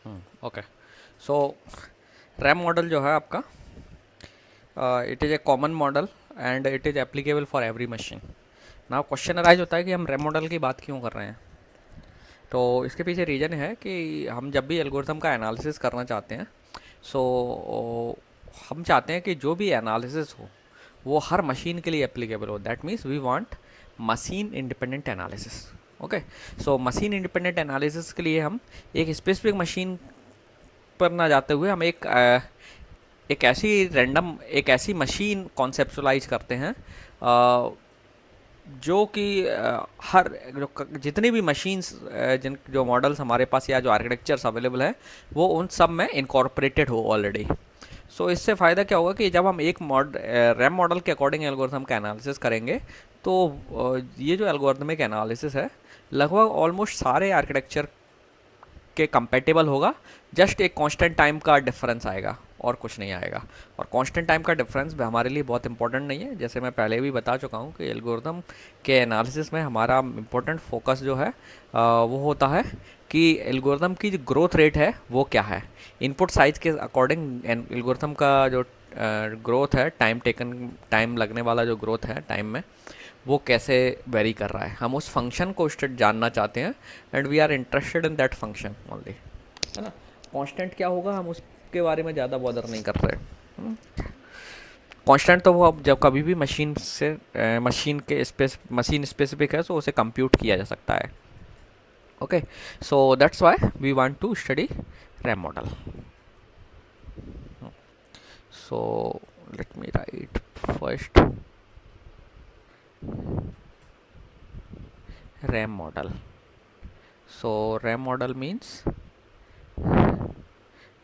Okay. सो RAM model जो है आपका, it is a common model and it is applicable for every machine. Now question arise होता है कि हम रैम मॉडल की बात क्यों कर रहे हैं। तो इसके पीछे रीज़न है कि हम जब भी एल्गोरिथम का एनालिसिस करना चाहते हैं, सो हम चाहते हैं कि जो भी एनालिसिस हो वो हर मशीन के लिए एप्लीकेबल हो। That means we want machine independent analysis. Okay. So machine independent analysis के लिए हम एक स्पेसिफिक मशीन पर ना जाते हुए हम एक ऐसी मशीन कॉन्सेप्चुलाइज करते हैं, जो कि हर जितनी भी मशीन्स, जिन जो मॉडल्स हमारे पास या जो आर्किटेक्चर्स अवेलेबल है वो उन सब में इनकॉर्पोरेटेड हो ऑलरेडी। सो इससे फ़ायदा क्या होगा कि जब हम एक रैम मॉडल के अकॉर्डिंग एल्गोरिथम का एनालिसिस करेंगे, तो ये जो एल्गोरिथमिक एनालिसिस है लगभग ऑलमोस्ट सारे आर्किटेक्चर के कंपेटेबल होगा। जस्ट एक कांस्टेंट टाइम का डिफरेंस आएगा और कुछ नहीं आएगा। और कांस्टेंट टाइम का डिफरेंस भी हमारे लिए बहुत इंपॉर्टेंट नहीं है। जैसे मैं पहले भी बता चुका हूँ कि एल्गोरिथम के एनालिसिस में हमारा इंपॉर्टेंट फोकस जो है वो होता है कि एल्गोरिथम की जो ग्रोथ रेट है वो क्या है। इनपुट साइज के अकॉर्डिंग एल्गोरिथम का जो ग्रोथ है, टाइम लगने वाला जो ग्रोथ है टाइम में, वो कैसे वेरी कर रहा है, हम उस फंक्शन को स्टेट जानना चाहते हैं। And we are interested in that function only, है ना। कांस्टेंट क्या होगा हम उसके बारे में ज़्यादा बॉदर नहीं कर रहे। कांस्टेंट तो वो अब जब कभी भी मशीन स्पेसिफिक है तो उसे कंप्यूट किया जा सकता है। Okay. So that's why we want to study RAM model. So let me write first RAM model. So RAM model means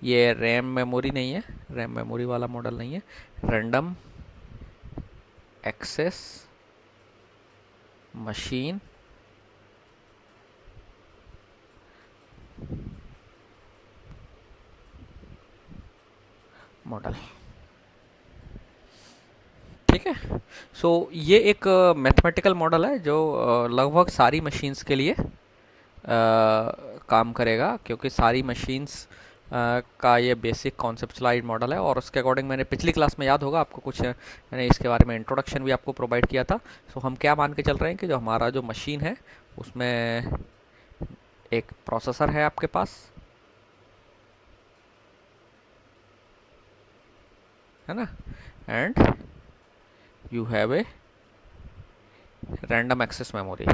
ये रैम मेमोरी नहीं है, रैम मेमोरी वाला मॉडल नहीं है, रैंडम एक्सेस मशीन मॉडल। ठीक है। सो ये एक मैथमेटिकल मॉडल है जो लगभग सारी मशीन्स के लिए काम करेगा, क्योंकि सारी मशीन्स का ये बेसिक कॉन्सेप्चुलाइज मॉडल है। और उसके अकॉर्डिंग मैंने पिछली क्लास में, याद होगा आपको, कुछ मैंने इसके बारे में इंट्रोडक्शन भी आपको प्रोवाइड किया था। सो हम क्या मान के चल रहे हैं कि जो हमारा जो मशीन है उसमें एक प्रोसेसर है आपके पास, है ना, and you have a random access memory.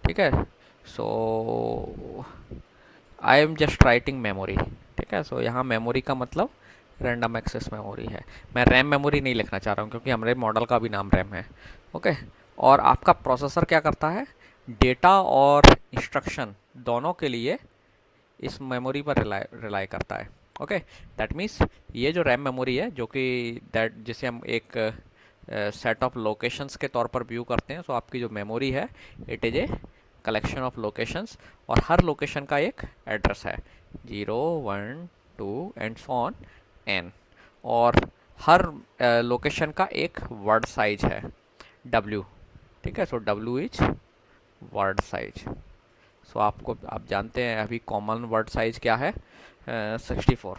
ठीक है। So I am just writing memory. ठीक है। सो यहाँ मेमोरी का मतलब रैंडम एक्सेस मेमोरी है। मैं रैम मेमोरी नहीं लिखना चाह रहा हूँ क्योंकि हमारे मॉडल का भी नाम रैम है। ओके। और आपका प्रोसेसर क्या करता है, डेटा और इंस्ट्रक्शन दोनों के लिए इस मेमोरी पर रिलाई करता है। ओके। दैट मीन्स ये जो रैम मेमोरी है, जो कि दैट जिसे हम एक सेट ऑफ लोकेशंस के तौर पर व्यू करते हैं, सो आपकी जो मेमोरी है it is a collection of locations, और हर लोकेशन का एक एड्रेस है, 0 1 2 एंड सो ऑन एन। और हर लोकेशन का एक वर्ड साइज है, W। ठीक है। सो W इज वर्ड साइज। सो आप जानते हैं अभी कॉमन वर्ड साइज क्या है, 64।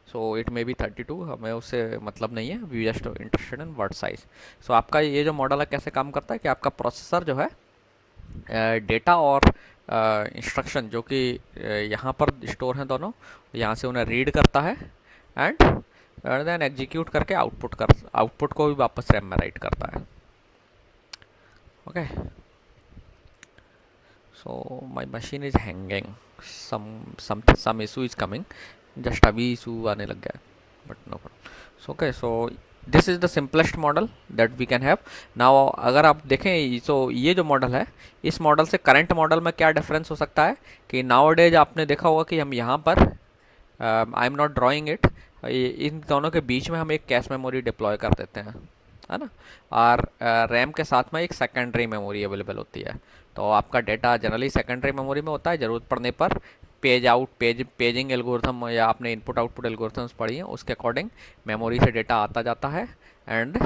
सो इट मे बी 32, हमें उससे मतलब नहीं है, we just interested in word size. So आपका ये जो मॉडल है कैसे काम करता है कि आपका प्रोसेसर जो है डेटा और इंस्ट्रक्शन जो कि यहाँ पर स्टोर हैं दोनों, यहाँ से उन्हें रीड करता है एंड देन एग्जीक्यूट करके आउटपुट को भी वापस रैम में राइट करता है। Okay. So my machine is hanging, some issue is coming, just अभी इशू आने लग गया है, but no problem. So okay. So this is the simplest model that we can have now. अगर आप देखें तो ये जो मॉडल है, इस मॉडल से करंट मॉडल में क्या डिफरेंस हो सकता है कि नाउ डेज आपने देखा होगा कि हम यहाँ पर, I am not drawing it, इन दोनों के बीच में हम एक कैश मेमोरी डिप्लॉय कर देते हैं, है ना। और रैम के साथ में एक सेकेंडरी मेमोरी अवेलेबल होती है। तो आपका डेटा जनरली सेकेंडरी मेमोरी में होता है, ज़रूरत पड़ने पर पेजिंग एल्गोरिथम या आपने इनपुट आउटपुट एल्गोरिथम्स पढ़ी हैं उसके अकॉर्डिंग मेमोरी से डेटा आता जाता है। And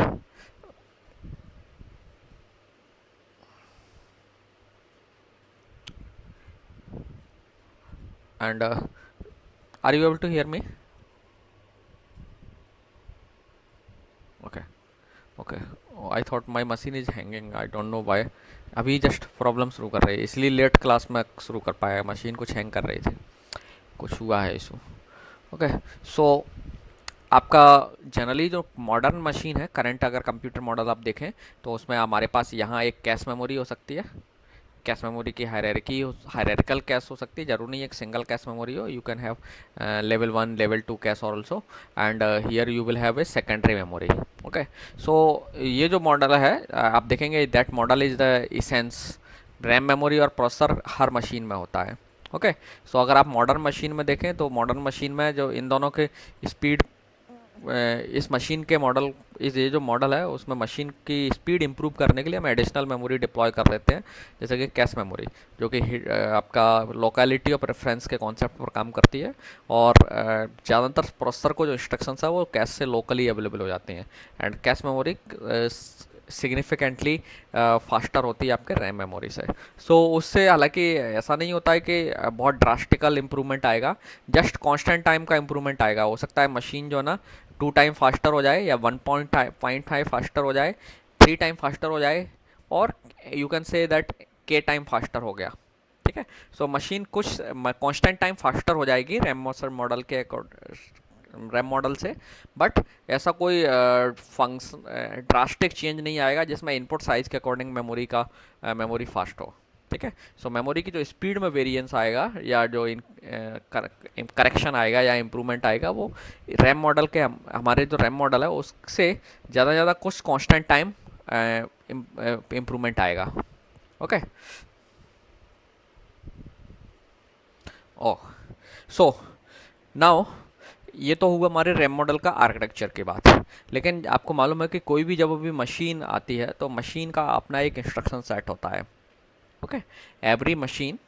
and are you able to hear me? Okay. Okay, I thought my machine is hanging, I don't know why. अभी जस्ट प्रॉब्लम शुरू कर रही है, इसलिए लेट क्लास में शुरू कर पाया, मशीन कुछ हैंग कर रही थी, कुछ हुआ है इशू। ओके, सो आपका जनरली जो मॉडर्न मशीन है, करंट अगर कंप्यूटर मॉडल आप देखें तो उसमें हमारे पास यहाँ एक कैश मेमोरी हो सकती है। कैश मेमोरी की हायरार्किकल कैश हो सकती है, जरूर नहीं एक सिंगल कैश मेमोरी हो। You can have level 1 level 2 cache also, and here you will have a secondary memory. Okay, so ये जो मॉडल है आप देखेंगे that model is the essence. RAM memory और प्रोसेसर हर मशीन में होता है। ओके, सो अगर आप मॉडर्न मशीन में देखें तो मॉडर्न मशीन में जो इन दोनों के स्पीड, इस मशीन के मॉडल, इस ये जो मॉडल है उसमें मशीन की स्पीड इंप्रूव करने के लिए हम एडिशनल मेमोरी डिप्लॉय कर देते हैं, जैसे कि कैश मेमोरी, जो कि आपका लोकेलिटी ऑफ रेफरेंस के कॉन्सेप्ट पर काम करती है, और ज़्यादातर प्रोसेसर को जो इंस्ट्रक्शंस है वो कैश से लोकली अवेलेबल हो जाती हैं, and cache memory significantly faster होती है आपके रैम मेमोरी से। सो उससे हालांकि ऐसा नहीं होता है कि बहुत ड्रास्टिकल इम्प्रूवमेंट आएगा, जस्ट कांस्टेंट टाइम का इम्प्रूवमेंट आएगा। हो सकता है मशीन जो है ना 2 टाइम फास्टर हो जाए, या 1.5 फास्टर हो जाए, 3 टाइम फास्टर हो जाए, और यू कैन से दैट के टाइम फास्टर हो गया। ठीक है, सो मशीन कुछ कांस्टेंट टाइम फास्टर हो जाएगी मॉडल के रैम मॉडल से, बट ऐसा कोई फंक्शन ड्रास्टिक चेंज नहीं आएगा जिसमें इनपुट साइज के अकॉर्डिंग मेमोरी फास्ट हो। ठीक है, सो मेमोरी की जो स्पीड में वेरिएंस आएगा, या जो करेक्शन आएगा या इम्प्रूवमेंट आएगा, वो रैम मॉडल के हमारे जो रैम मॉडल है उससे ज़्यादा कुछ कांस्टेंट टाइम इम्प्रूवमेंट आएगा। ओके, ओह, सो नाउ ये तो हुआ हमारे रैम मॉडल का आर्किटेक्चर की बात। लेकिन आपको मालूम है कि कोई भी जब भी मशीन आती है तो मशीन का अपना एक इंस्ट्रक्शन सेट होता है। Okay, every machine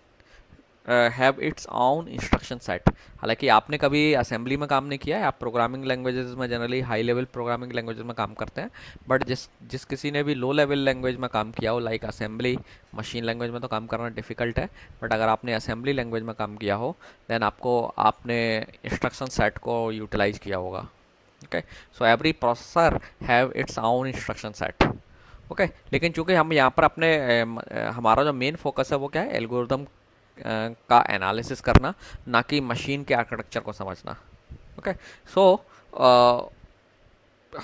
have its own instruction set. हालांकि आपने कभी असेंबली में काम नहीं किया है, आप प्रोग्रामिंग लैंग्वेजेस में generally high level programming languages में काम करते हैं, बट जिस किसी ने भी लो लेवल लैंग्वेज में काम किया हो, लाइक असेंबली, मशीन लैंग्वेज में तो काम करना डिफ़िकल्ट है, बट अगर आपने असेंबली लैंग्वेज में काम किया हो देन आपने इंस्ट्रक्शन सेट को यूटिलाइज किया होगा। Okay, so every processor have its own instruction set. Okay, लेकिन चूंकि हम यहाँ पर हमारा जो मेन फोकस है वो क्या है, एल्गोरिदम का एनालिसिस करना, ना कि मशीन के आर्किटेक्चर को समझना। ओके, सो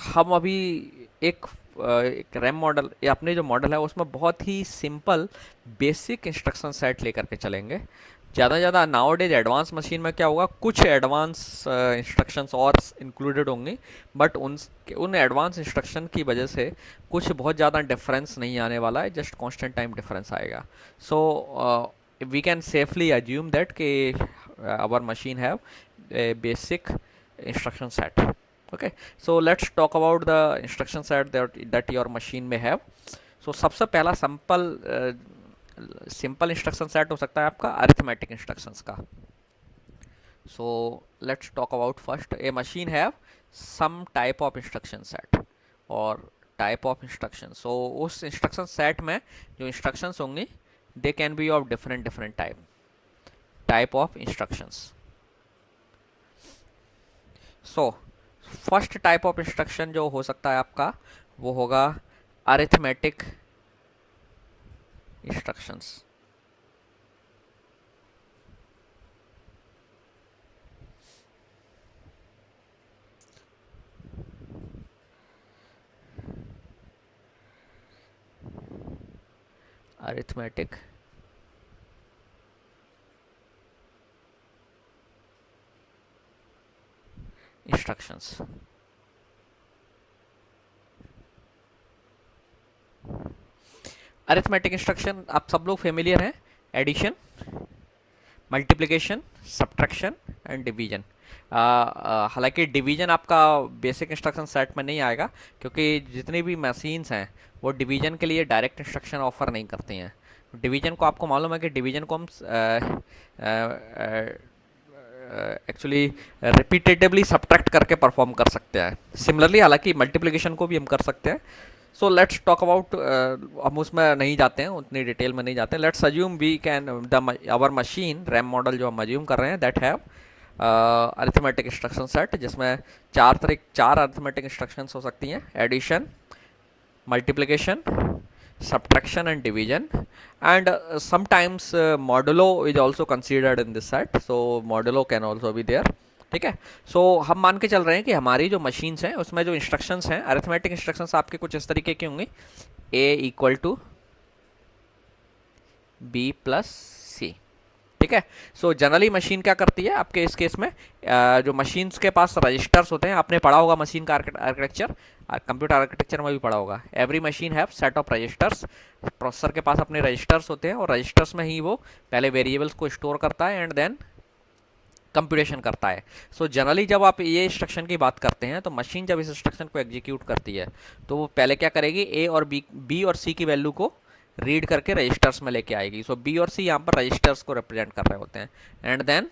हम अभी एक रैम मॉडल या अपने जो मॉडल है उसमें बहुत ही सिंपल बेसिक इंस्ट्रक्शन सेट लेकर के चलेंगे। ज़्यादा नाउ डेज एडवांस मशीन में क्या होगा, कुछ एडवांस इंस्ट्रक्शंस और इंक्लूडेड होंगे, बट उन एडवांस इंस्ट्रक्शन की वजह से कुछ बहुत ज़्यादा डिफरेंस नहीं आने वाला है, जस्ट कांस्टेंट टाइम डिफरेंस आएगा। सो we can safely assume that our machine have a basic instruction set. Okay, so let's talk about the instruction set that your machine may have. So सबसे पहला simple instruction set हो सकता है आपका arithmetic instructions का। So let's talk about first, a machine have some type of instruction set और type of instruction। So उस instruction set में जो इंस्ट्रक्शंस होंगी they can be of different type of instructions। so first type of instruction जो हो सकता है आपका वो होगा arithmetic instructions। arithmetic instructions। Arithmetic instruction आप सब लोग फेमिलियर हैं, addition, multiplication, subtraction and division. हालांकि डिवीजन आपका बेसिक इंस्ट्रक्शन सेट में नहीं आएगा, क्योंकि जितनी भी मशीन्स हैं वो डिवीजन के लिए डायरेक्ट इंस्ट्रक्शन ऑफर नहीं करती हैं। डिवीजन को आपको मालूम है कि डिवीजन को हम एक्चुअली रिपीटेटिवली सब्ट्रैक्ट करके परफॉर्म कर सकते हैं। सिमिलरली हालांकि मल्टीप्लिकेशन को भी हम कर सकते हैं। सो लेट्स टॉक अबाउट, हम उसमें नहीं जाते हैं, उतनी डिटेल में नहीं जाते हैं. Let's assume we can the our machine RAM model जो हम अज्यूम कर रहे हैं that have arithmetic instruction set, जिसमें चार अरिथमेटिक इंस्ट्रक्शंस हो सकती हैं: addition, multiplication, subtraction and division, and sometimes modulo is also considered in this set, so modulo can also be there. ठीक है. सो हम मान के चल रहे हैं कि हमारी जो मशीन्स हैं उसमें जो इंस्ट्रक्शंस हैं, अरिथमेटिक इंस्ट्रक्शंस आपके कुछ इस तरीके के होंगे: a equal to B plus C. ठीक है. सो जनरली मशीन क्या करती है आपके इस केस में, जो मशीन्स के पास रजिस्टर्स होते हैं, आपने पढ़ा होगा मशीन का आर्किटेक्चर, कंप्यूटर आर्किटेक्चर में भी पढ़ा होगा. Every machine have set of registers. Processor के पास अपने रजिस्टर्स होते हैं और रजिस्टर्स में ही वो पहले वेरिएबल्स को स्टोर करता है एंड देन कंप्यूटेशन करता है. सो जनरली जब आप ये इंस्ट्रक्शन की बात करते हैं तो मशीन जब इस इंस्ट्रक्शन को एग्जीक्यूट करती है तो वो पहले क्या करेगी, ए और बी और सी की वैल्यू को रीड करके रजिस्टर्स में लेके आएगी. सो बी और सी यहाँ पर रजिस्टर्स को रिप्रेजेंट कर रहे होते हैं एंड देन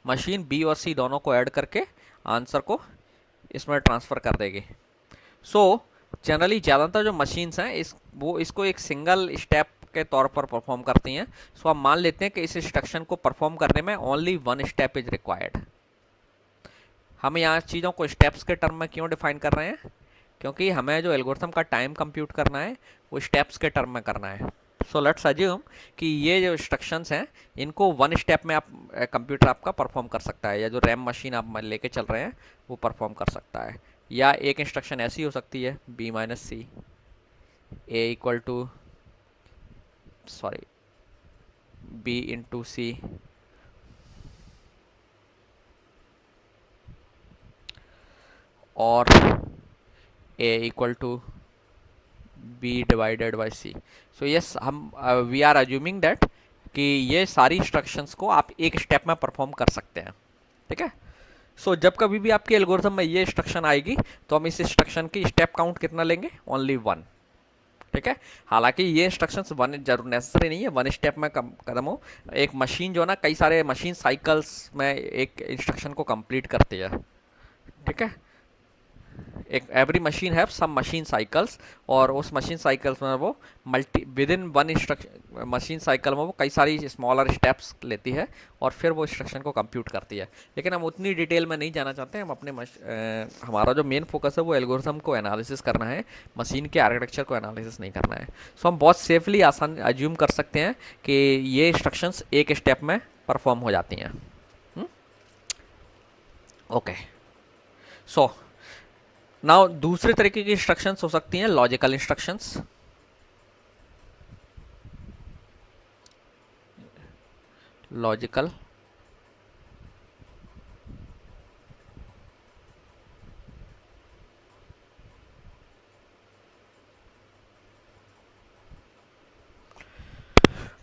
मशीन बी और सी दोनों को ऐड करके आंसर को इसमें ट्रांसफ़र कर देगी. सो जनरली ज़्यादातर जो मशीन्स हैं वो इसको एक सिंगल स्टेप के तौर पर परफॉर्म करती हैं. सो हम मान लेते हैं कि इस इंस्ट्रक्शन को परफॉर्म करने में only one step is required. हम यहाँ चीज़ों को स्टेप्स के टर्म में क्यों डिफाइन कर रहे हैं, क्योंकि हमें जो एल्गोरिथम का टाइम कंप्यूट करना है वो स्टेप्स के टर्म में करना है. सो लेट्स अज्यूम कि ये जो इंस्ट्रक्शंस हैं इनको वन स्टेप में आप कंप्यूटर आपका परफॉर्म कर सकता है, या जो रैम मशीन आप लेके चल रहे हैं वो परफॉर्म कर सकता है. या एक इंस्ट्रक्शन ऐसी हो सकती है B minus C, A equal to B into C, और A equal to B divided by C. So yes, हम वी आर अज्यूमिंग दैट कि ये सारी इंस्ट्रक्शंस को आप एक स्टेप में परफॉर्म कर सकते हैं. ठीक है. सो जब कभी भी आपके एल्गोरिथम में ये इंस्ट्रक्शन आएगी तो हम इस इंस्ट्रक्शन की स्टेप काउंट कितना लेंगे, ओनली वन. ठीक है. हालांकि ये इंस्ट्रक्शंस वन जरूर नेसेसरी नहीं है वन स्टेप में कदम हो. एक मशीन जो ना कई सारे मशीन साइकिल्स में एक इंस्ट्रक्शन को कंप्लीट करती है. ठीक है. एक every machine have some machine cycles, और उस मशीन साइकिल्स में वो within one instruction machine cycle में वो कई सारी स्मॉलर स्टेप्स लेती है और फिर वो इंस्ट्रक्शन को कंप्यूट करती है. लेकिन हम उतनी डिटेल में नहीं जाना चाहते हैं. हम अपने हमारा जो मेन फोकस है वो एल्गोरिथम को एनालिसिस करना है, मशीन के आर्किटेक्चर को एनालिसिस नहीं करना है. सो हम बहुत सेफली आसान अज्यूम कर सकते हैं कि ये इंस्ट्रक्शंस एक स्टेप में परफॉर्म हो जाती हैं. ओके. सो नाउ दूसरे तरीके की इंस्ट्रक्शंस हो सकती हैं लॉजिकल इंस्ट्रक्शंस. Logical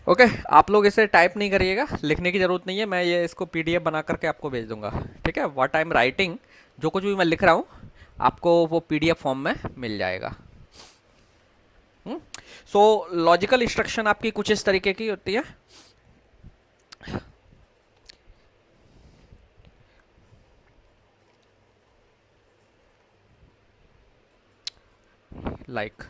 okay. आप लोग इसे टाइप नहीं करिएगा, लिखने की ज़रूरत नहीं है. मैं ये इसको पीडीएफ बना करके आपको भेज दूंगा. ठीक है. व्हाट आई एम राइटिंग, जो कुछ भी मैं लिख रहा हूँ आपको वो पीडीएफ फॉर्म में मिल जाएगा. सो लॉजिकल इंस्ट्रक्शन आपकी कुछ इस तरीके की होती है. Like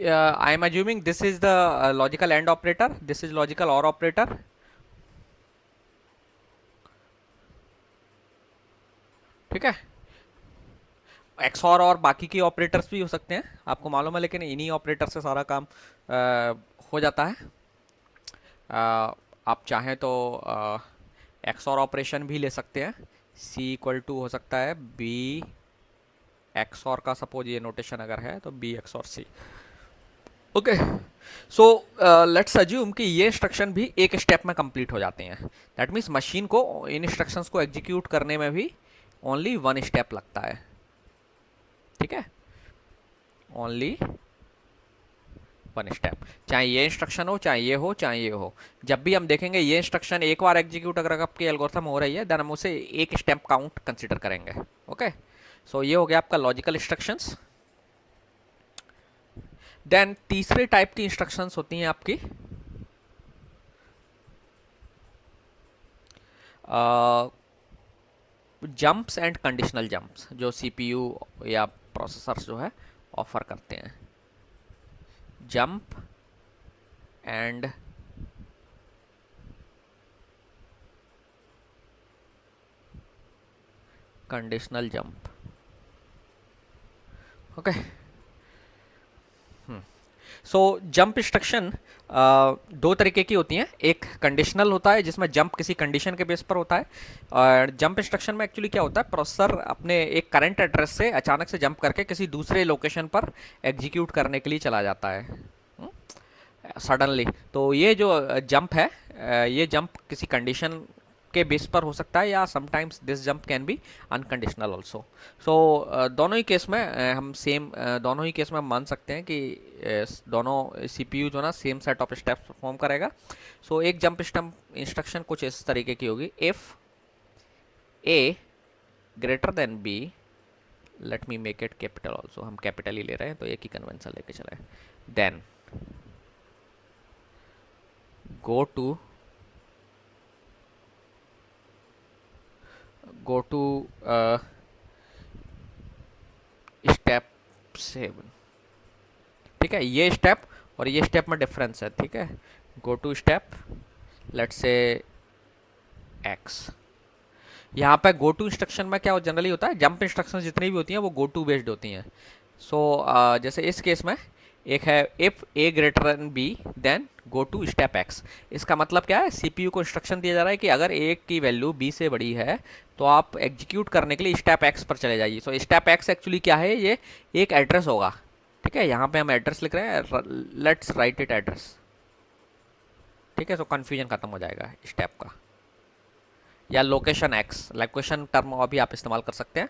I am assuming this is the logical AND operator, this is logical OR operator. ठीक है. XOR और बाकी के ऑपरेटर्स भी हो सकते हैं, आपको मालूम है, लेकिन इन्हीं ऑपरेटर से सारा काम हो जाता है. आप चाहें तो XOR ऑपरेशन भी ले सकते हैं. C इक्वल टू हो सकता है B XOR का, सपोज ये नोटेशन अगर है तो B XOR C. Okay. So let's assume कि ये इंस्ट्रक्शन भी एक स्टेप में कंप्लीट हो जाते हैं. दैट मीन्स मशीन को इन इंस्ट्रक्शंस को एग्जीक्यूट करने में भी ओनली वन स्टेप लगता है. ठीक है. ओनली वन स्टेप, चाहे ये इंस्ट्रक्शन हो, चाहे ये हो, चाहे ये हो। जब भी हम देखेंगे ये इंस्ट्रक्शन एक बार एग्जीक्यूट अगर आपकी एल्गोरिथम हो रही है, देन हम उसे एक स्टेप काउंट कंसिडर करेंगे। ओके, सो ये हो गया आपका लॉजिकल इंस्ट्रक्शंस। देन तीसरे टाइप की इंस्ट्रक्शंस होती हैं आपकी जंप्स एंड कंडीशनल जंप्स, जो सीपीयू या प्रोसेसर्स जो है ऑफर करते हैं। Jump and conditional jump. Okay, so jump instruction दो तरीके की होती हैं। एक कंडीशनल होता है जिसमें जंप किसी कंडीशन के बेस पर होता है, और जंप इंस्ट्रक्शन में एक्चुअली क्या होता है, प्रोसेसर अपने एक करंट एड्रेस से अचानक से जंप करके किसी दूसरे लोकेशन पर एग्जीक्यूट करने के लिए चला जाता है सडनली। तो ये जो जंप है, ये जंप किसी कंडीशन के बेस पर हो सकता है, या sometimes this jump can be unconditional also. So दोनों ही केस में हम सेम दोनों ही केस में हम मान सकते हैं कि दोनों सीपीयू जो ना same set of steps perform करेगा। सो एक जंप इंस्ट्रक्शन कुछ इस तरीके की होगी, if A greater than B, let me make it capital also, हम कैपिटल ही ले रहे हैं तो एक ही कन्वेंशन लेके चले, देन go to स्टेप 7। ठीक है, ये स्टेप और ये स्टेप में डिफरेंस है। ठीक है, go to step let's say X. यहाँ पे गो टू इंस्ट्रक्शन में क्या जनरली होता है, जंप इंस्ट्रक्शन जितनी भी होती हैं वो गो टू बेस्ड होती हैं। सो जैसे इस केस में एक है if A greater than B then go to step X. इसका मतलब क्या है, सीपीयू को इंस्ट्रक्शन दिया जा रहा है कि अगर ए की वैल्यू बी से बड़ी है तो आप एग्जीक्यूट करने के लिए स्टेप एक्स पर चले जाइए। सो स्टेप एक्स एक्चुअली क्या है, ये एक एड्रेस होगा। ठीक है, यहाँ पे हम एड्रेस लिख रहे हैं, लेट्स राइट इट एड्रेस। ठीक है, सो कन्फ्यूजन खत्म हो जाएगा स्टेप का, या लोकेशन एक्स, लोकेशन टर्म अभी आप इस्तेमाल कर सकते हैं।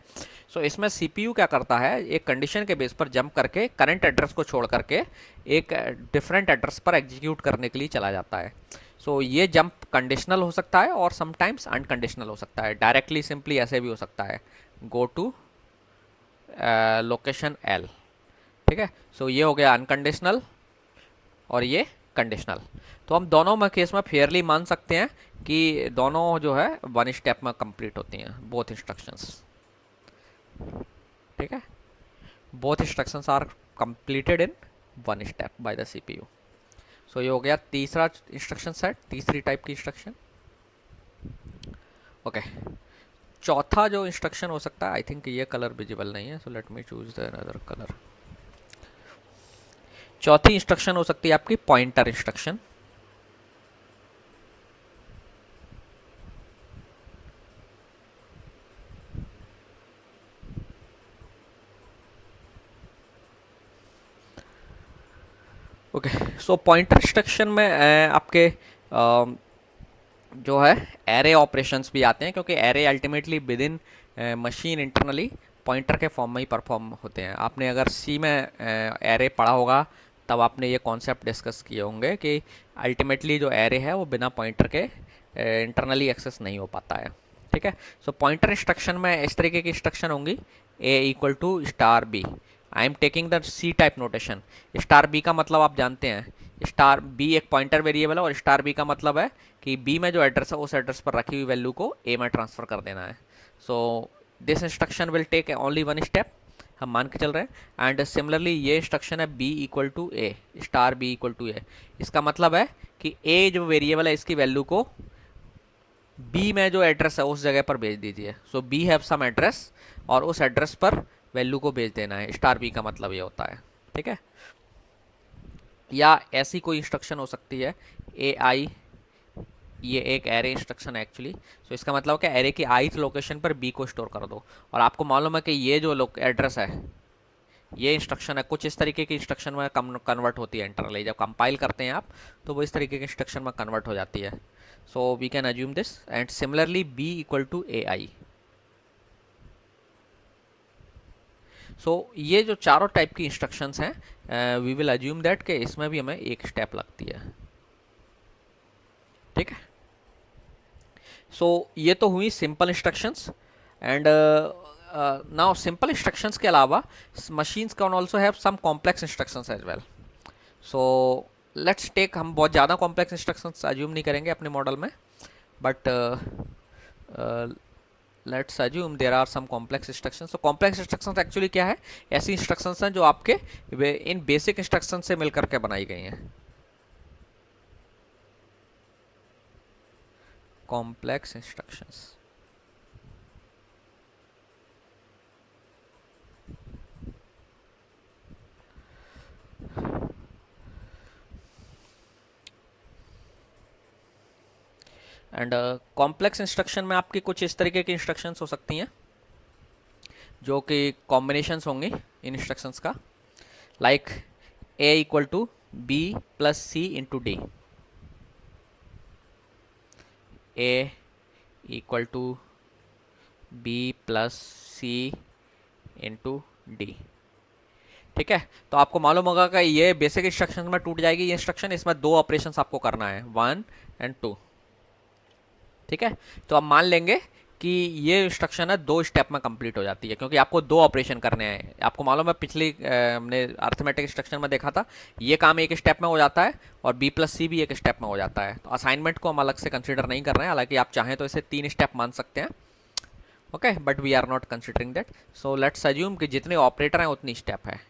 सो इसमें सीपीयू क्या करता है, एक कंडीशन के बेस पर जंप करके करंट एड्रेस को छोड़ करके एक डिफरेंट एड्रेस पर एग्जीक्यूट करने के लिए चला जाता है। सो ये जंप कंडीशनल हो सकता है और समटाइम्स अनकंडीशनल हो सकता है। डायरेक्टली सिंपली ऐसे भी हो सकता है, गो टू लोकेशन एल। ठीक है, सो ये हो गया अनकंडीशनल और ये कंडीशनल। तो हम दोनों में केस में फेयरली मान सकते हैं कि दोनों जो है वन स्टेप में कंप्लीट होती हैं, बोथ इंस्ट्रक्शंस। ठीक है, both instructions are completed in one step by the CPU. So ये हो गया तीसरा इंस्ट्रक्शन सेट, तीसरी टाइप की इंस्ट्रक्शन। ओके, चौथा जो इंस्ट्रक्शन हो सकता है, आई थिंक ये कलर विजिबल नहीं है, so let me choose the another colour. चौथी इंस्ट्रक्शन हो सकती है आपकी पॉइंटर इंस्ट्रक्शन। ओके, सो पॉइंटर इंस्ट्रक्शन में आपके जो है एरे ऑपरेशंस भी आते हैं, क्योंकि array ultimately with in machine internally pointer के फॉर्म में ही परफॉर्म होते हैं। आपने अगर सी में एरे पढ़ा होगा तब आपने ये कॉन्सेप्ट डिस्कस किए होंगे कि अल्टीमेटली जो एरे है वो बिना पॉइंटर के इंटरनली एक्सेस नहीं हो पाता है। ठीक है, सो पॉइंटर इंस्ट्रक्शन में इस तरीके की इंस्ट्रक्शन होंगी, A equal to star B. I am taking the C type notation. Star B का मतलब आप जानते हैं, स्टार बी एक पॉइंटर वेरिएबल है और स्टार बी का मतलब है कि बी में जो एड्रेस है उस एड्रेस पर रखी हुई वैल्यू को ए में ट्रांसफर कर देना है। So this instruction will take only one step, हम मान के चल रहे हैं। एंड सिमिलरली ये इंस्ट्रक्शन है B equal to A, star B equal to A. इसका मतलब है कि ए जो वेरिएबल है इसकी वैल्यू को बी में जो एड्रेस है उस जगह पर भेज दीजिए। सो बी हैव सम एड्रेस और उस एड्रेस पर वैल्यू को भेज देना है। स्टार बी का मतलब ये होता है। ठीक है, या ऐसी कोई इंस्ट्रक्शन हो सकती है ए आई, ये एक एरे इंस्ट्रक्शन है एक्चुअली। सो इसका मतलब क्या, एरे की ith लोकेशन पर बी को स्टोर कर दो। और आपको मालूम है कि ये जो एड्रेस है, ये इंस्ट्रक्शन है कुछ इस तरीके की इंस्ट्रक्शन में कन्वर्ट होती है इंटरनली। जब कंपाइल करते हैं आप तो वो इस तरीके की इंस्ट्रक्शन में कन्वर्ट हो जाती है। So we can assume this and similarly B equal to A I. So ये जो चारों टाइप की इंस्ट्रक्शंस हैं, वी विल अज्यूम दैट कि इसमें भी हमें एक स्टेप लगती है, ठीक है। सो ये तो हुई simple instructions. And now simple instructions के अलावा machines can also have some complex instructions as well. So let's take, हम बहुत ज़्यादा कॉम्प्लेक्स इंस्ट्रक्शंस अज्यूम नहीं करेंगे अपने मॉडल में, but let's assume there are some complex instructions. तो कॉम्प्लेक्स इंस्ट्रक्शंस एक्चुअली क्या है? ऐसी इंस्ट्रक्शंस हैं जो आपके इन बेसिक इंस्ट्रक्शन से मिलकर के बनाई गई हैं। Complex instructions, and complex instruction में आपकी कुछ इस तरीके की इंस्ट्रक्शंस हो सकती हैं जो कि कॉम्बिनेशंस होंगी इन इंस्ट्रक्शंस का, like A equal to B plus C into D, A equal to B plus C into D, ठीक है। तो आपको मालूम होगा कि ये बेसिक इंस्ट्रक्शन में टूट जाएगी ये इंस्ट्रक्शन, इसमें दो ऑपरेशंस आपको करना है, 1 एंड 2, ठीक है। तो अब मान लेंगे कि ये इंस्ट्रक्शन है 2 स्टेप में कंप्लीट हो जाती है, क्योंकि आपको 2 ऑपरेशन करने हैं। आपको मालूम है पिछली हमने अर्थमेटिक इंस्ट्रक्शन में देखा था, ये काम एक स्टेप में हो जाता है और बी प्लस सी भी एक स्टेप में हो जाता है। तो असाइनमेंट को हम अलग से कंसिडर नहीं कर रहे हैं, हालांकि आप चाहें तो इसे 3 स्टेप मान सकते हैं, okay, but we are not considering that. So let's assume कि जितने ऑपरेटर हैं उतनी स्टेप है।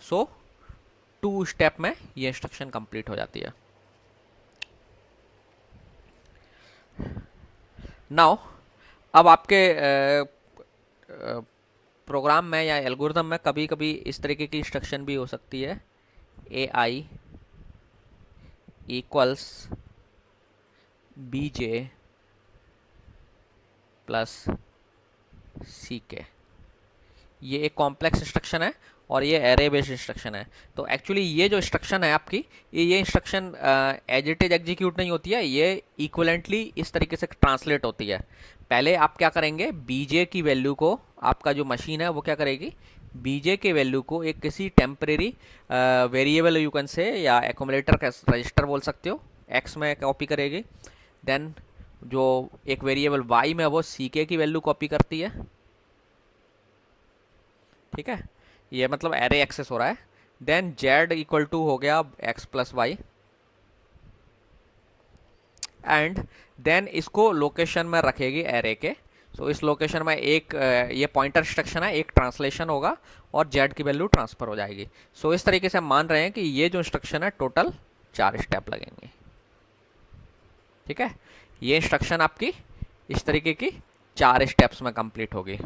सो 2 स्टेप में ये इंस्ट्रक्शन कंप्लीट हो जाती है। नाउ अब आपके प्रोग्राम में या एल्गोरिदम में कभी कभी इस तरीके की इंस्ट्रक्शन भी हो सकती है, ए I equals B J plus सी के। ये एक कॉम्प्लेक्स इंस्ट्रक्शन है और ये एरे बेस्ड इंस्ट्रक्शन है। तो एक्चुअली ये जो इंस्ट्रक्शन है आपकी, ये instruction as it is execute नहीं होती है, ये इक्वलेंटली इस तरीके से ट्रांसलेट होती है। पहले आप क्या करेंगे, बीजे की वैल्यू को, आपका जो मशीन है वो क्या करेगी, बीजे के वैल्यू को एक किसी temporary variable you can say या एक्यूमुलेटर का रजिस्टर बोल सकते हो, एक्स में कॉपी करेगी। देन जो एक वेरिएबल वाई में वो सी के की वैल्यू कॉपी करती है, ठीक है, ये मतलब एरे एक्सेस हो रहा है। देन जेड इक्वल टू हो गया X plus Y, and then इसको लोकेशन में रखेगी एरे के। सो इस लोकेशन में एक ये पॉइंटर इंस्ट्रक्शन है, एक ट्रांसलेशन होगा और जेड की वैल्यू ट्रांसफर हो जाएगी। सो इस तरीके से हम मान रहे हैं कि ये जो इंस्ट्रक्शन है टोटल 4 स्टेप लगेंगे, ठीक है। ये इंस्ट्रक्शन आपकी इस तरीके की 4 स्टेप्स में कंप्लीट होगी।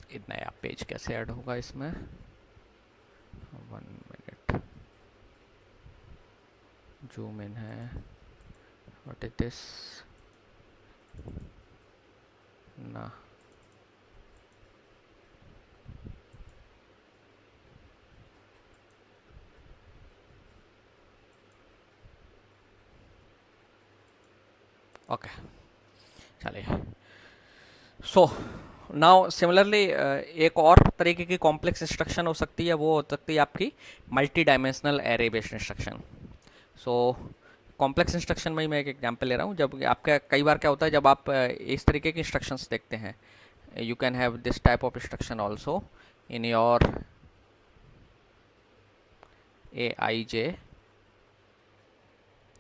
एक नया पेज कैसे ऐड होगा इसमें, 1 मिनट, जूम इन है, व्हाट इज दिस, ना ओके, चलिए। सो नाउ सिमिलरली एक और तरीके की कॉम्प्लेक्स इंस्ट्रक्शन हो सकती है, वो हो सकती है आपकी multi dimensional array based instruction. So complex instruction में ही मैं एक एग्जांपल ले रहा हूँ। जब आपका कई बार क्या होता है, जब आप इस तरीके के इंस्ट्रक्शंस देखते हैं, you can have this type of instruction also in your AIJ,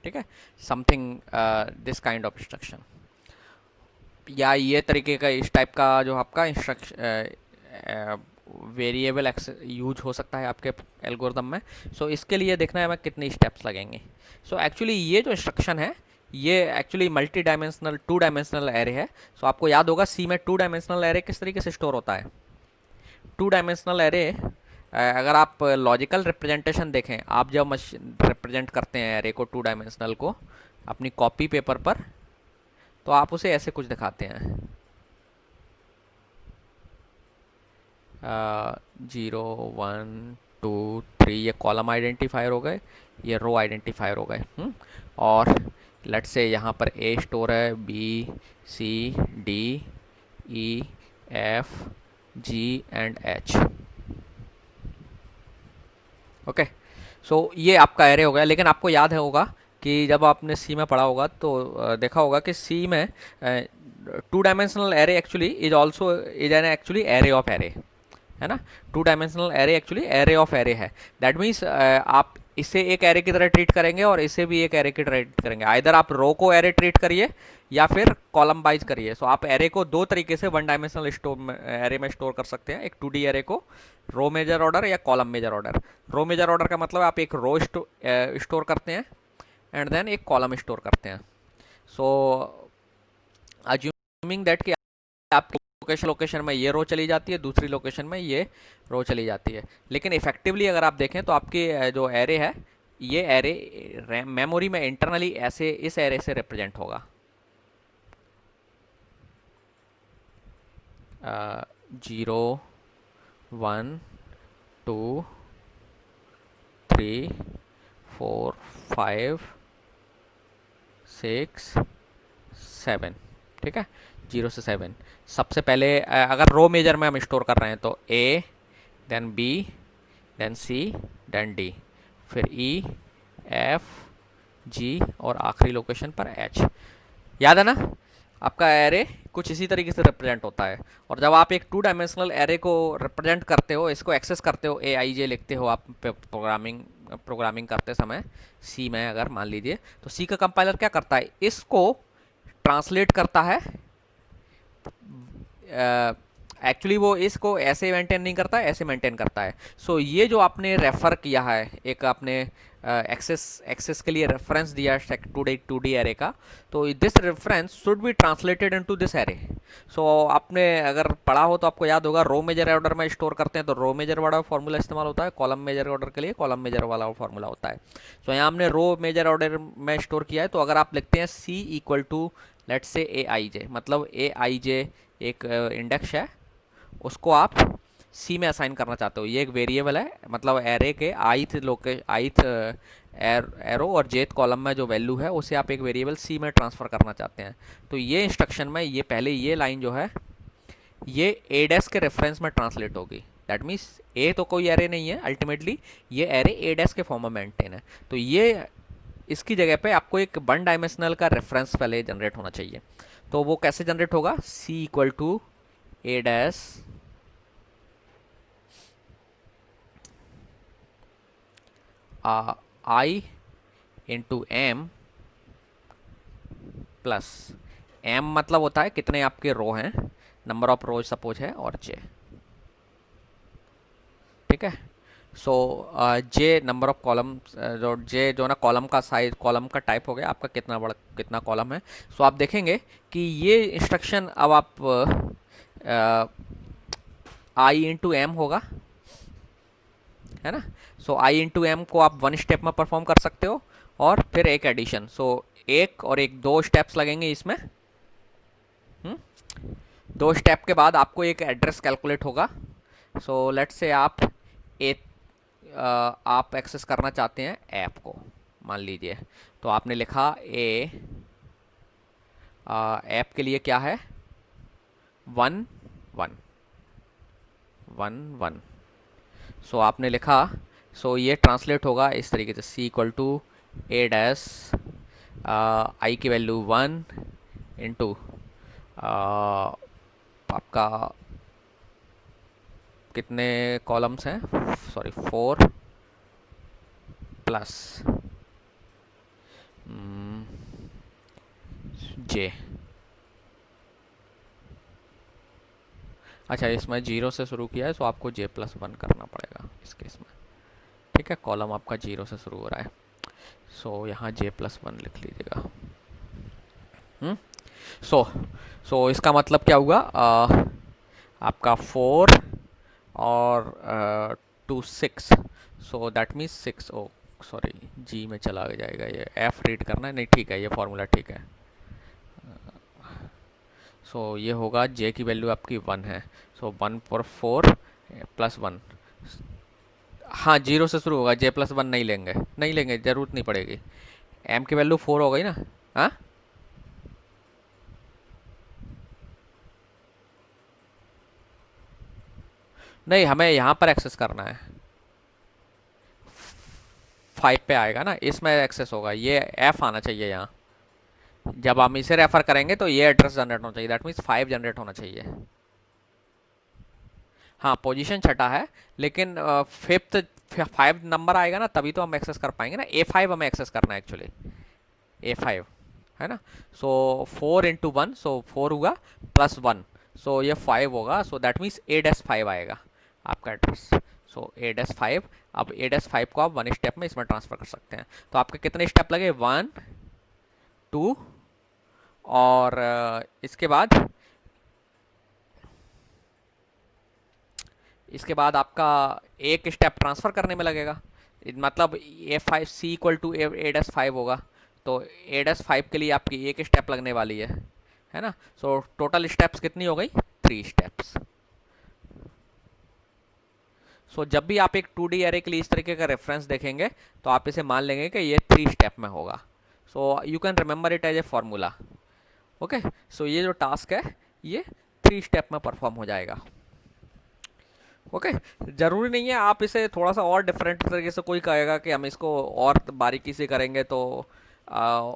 ठीक है, something this kind of instruction, या ये तरीके का इस टाइप का जो आपका इंस्ट्रक्शन वेरिएबल यूज हो सकता है आपके एल्गोरिदम में। सो इसके लिए देखना है हमें कितने स्टेप्स लगेंगे। सो एक्चुअली ये जो इंस्ट्रक्शन है ये actually multi dimensional 2 dimensional array है। सो आपको याद होगा सी में 2 डायमेंशनल एरे किस तरीके से स्टोर होता है। 2 डायमेंशनल एरे, अगर आप लॉजिकल रिप्रेजेंटेशन देखें, आप जब रिप्रेजेंट करते हैं एरे को 2 डायमेंशनल को अपनी कॉपी पेपर पर, तो आप उसे ऐसे कुछ दिखाते हैं, 0 1 2 3, ये कॉलम आइडेंटिफायर हो गए, ये रो आइडेंटिफायर हो गए। और लेट से यहाँ पर ए स्टोर है, B C D E F G and H. Okay, so ये आपका एरे हो गया। लेकिन आपको याद है होगा कि जब आपने सी में पढ़ा होगा तो देखा होगा कि सी में 2 dimensional array actually is also is an actually array of array, है ना। 2 dimensional array actually array of array है। दैट मीन्स आप इसे एक एरे की तरह ट्रीट करेंगे और इसे भी एक एरे की तरह ट्रीट करेंगे। आइदर आप रो को एरे ट्रीट करिए या फिर कॉलम वाइज करिए। सो आप एरे को दो तरीके से 1 डायमेंशनल एरे में स्टोर कर सकते हैं। एक 2D एरे को रो मेजर ऑर्डर या column major order. Row major order का मतलब आप एक रो स्टोर करते हैं एंड देन एक कॉलम स्टोर करते हैं। सो अज्यूमिंग दैट कि आप लोकेशन में ये रो चली जाती है, दूसरी लोकेशन में ये रो चली जाती है। लेकिन इफेक्टिवली अगर आप देखें तो आपकी जो एरे है, ये एरे मेमोरी में इंटरनली ऐसे इस एरे से रिप्रेजेंट होगा, 0 1 2 3 4 5 6 7, ठीक है, 0 से 7। सबसे पहले अगर रो मेजर में हम स्टोर कर रहे हैं तो A, then B, then C, then D, फिर E, F, G और आखिरी लोकेशन पर H। याद है ना, आपका एरे कुछ इसी तरीके से रिप्रेजेंट होता है। और जब आप एक 2 डायमेंशनल एरे को रिप्रेजेंट करते हो, इसको एक्सेस करते हो, AIJ लिखते हो आप प्रोग्रामिंग करते समय सी में, अगर मान लीजिए, तो सी का कंपाइलर क्या करता है, इसको ट्रांसलेट करता है। एक्चुअली वो इसको ऐसे मेंटेन नहीं करता है, ऐसे मेंटेन करता है। सो ये जो आपने रेफर किया है, एक आपने एक्सेस के लिए रेफरेंस दिया 2D एरे का, तो this reference should be translated into this array. So आपने अगर पढ़ा हो तो आपको याद होगा, रो मेजर ऑर्डर में स्टोर करते हैं तो रो मेजर वाला फॉर्मूला इस्तेमाल होता है, कॉलम मेजर ऑर्डर के लिए कॉलम मेजर वाला फॉर्मूला होता है। सो यहाँ हमने रो मेजर ऑर्डर में स्टोर किया है। तो अगर आप लिखते हैं C equal to let's say AIJ, मतलब AIJ एक इंडेक्स है, उसको आप सी में असाइन करना चाहते हो। ये एक वेरिएबल है, मतलब एरे के आइथ एरो और जेथ कॉलम में जो वैल्यू है उसे आप एक वेरिएबल सी में ट्रांसफ़र करना चाहते हैं। तो ये इंस्ट्रक्शन में ये पहले ये लाइन जो है ये ए डैश के रेफरेंस में ट्रांसलेट होगी। दैट मीन्स ए तो कोई एरे नहीं है, अल्टीमेटली ये एरे ए डैश के फॉर्म में मेंटेन है। तो ये इसकी जगह पे आपको एक 1 डायमेंशनल का रेफरेंस पहले जनरेट होना चाहिए। तो वो कैसे जनरेट होगा, C equal to A dash I into M plus M, मतलब होता है कितने आपके रो हैं, नंबर ऑफ रोज सपोज है, और जे, ठीक है। सो जे नंबर ऑफ कॉलम, जो जे जो ना कॉलम का साइज, कॉलम का टाइप हो गया आपका, कितना बड़ा कितना कॉलम है। सो आप देखेंगे कि ये इंस्ट्रक्शन अब आप आई इंटू एम होगा, है ना। सो आई इंटू एम को आप 1 स्टेप में परफॉर्म कर सकते हो और फिर एक एडिशन। सो एक और एक 2 स्टेप्स लगेंगे इसमें। 2 स्टेप के बाद आपको एक एड्रेस कैलकुलेट होगा। सो लेट्स से आप एक्सेस करना चाहते हैं ऐप को, मान लीजिए। तो आपने लिखा ऐप के लिए क्या है, 1 1 1 1। सो आपने लिखा, सो ये ट्रांसलेट होगा इस तरीके से, C equal to A dash I की वैल्यू 1 इंटू आपका कितने कॉलम्स हैं, सॉरी 4 प्लस जे। अच्छा, इसमें जीरो से शुरू किया है, तो आपको J+1 करना पड़ेगा इस केस में। ठीक है, कॉलम आपका जीरो से शुरू हो रहा है, सो यहाँ J+1 लिख लीजिएगा। सो सो इसका मतलब क्या हुआ, आपका 4 और 2 6, so that means 6। Oh sorry, G में चला जाएगा, ये एफ रीड करना है, नहीं ठीक है, ये फॉर्मूला ठीक है। सो ये होगा जे की वैल्यू आपकी 1 है, सो 1 पर 4 प्लस 1। हाँ, जीरो से शुरू होगा, J+1 नहीं लेंगे, नहीं लेंगे, ज़रूरत नहीं पड़ेगी। एम की वैल्यू 4 हो गई ना। हाँ, नहीं, हमें यहाँ पर एक्सेस करना है, 5 पे आएगा ना, इसमें एक्सेस होगा, ये एफ आना चाहिए यहाँ। जब हम इसे रेफर करेंगे तो ये एड्रेस जनरेट होना चाहिए, दैट मीन्स 5 जनरेट होना चाहिए। हाँ, पोजीशन छठा है, लेकिन फिफ्थ 5 नंबर आएगा ना, तभी तो हम एक्सेस कर पाएंगे ना। A5 हमें एक्सेस करना है एक्चुअली, A5 है ना। सो 4 इंटू 1, सो 4 हुआ प्लस 1, सो ये 5 होगा, सो दैट मीन्स A-5 आएगा आपका एड्रेस। सो A-5, अब A-5 को आप 1 स्टेप में इसमें ट्रांसफर कर सकते हैं। तो आपके कितने स्टेप लगे, 1 2, और इसके बाद आपका एक स्टेप ट्रांसफ़र करने में लगेगा, मतलब A5 C equal to A-5 होगा, तो A-5 के लिए आपकी एक स्टेप लगने वाली है ना। सो टोटल स्टेप्स कितनी हो गई, 3 स्टेप्स। सो जब भी आप एक 2D एरे के लिए इस तरीके का रेफरेंस देखेंगे, तो आप इसे मान लेंगे कि ये 3 स्टेप में होगा। So you can remember it as a formula. Okay, so ये जो टास्क है, ये 3 स्टेप में परफॉर्म हो जाएगा। ओके, ज़रूरी नहीं है आप इसे थोड़ा सा और डिफरेंट तरीके से, कोई कहेगा कि हम इसको और बारीकी से करेंगे, तो आ,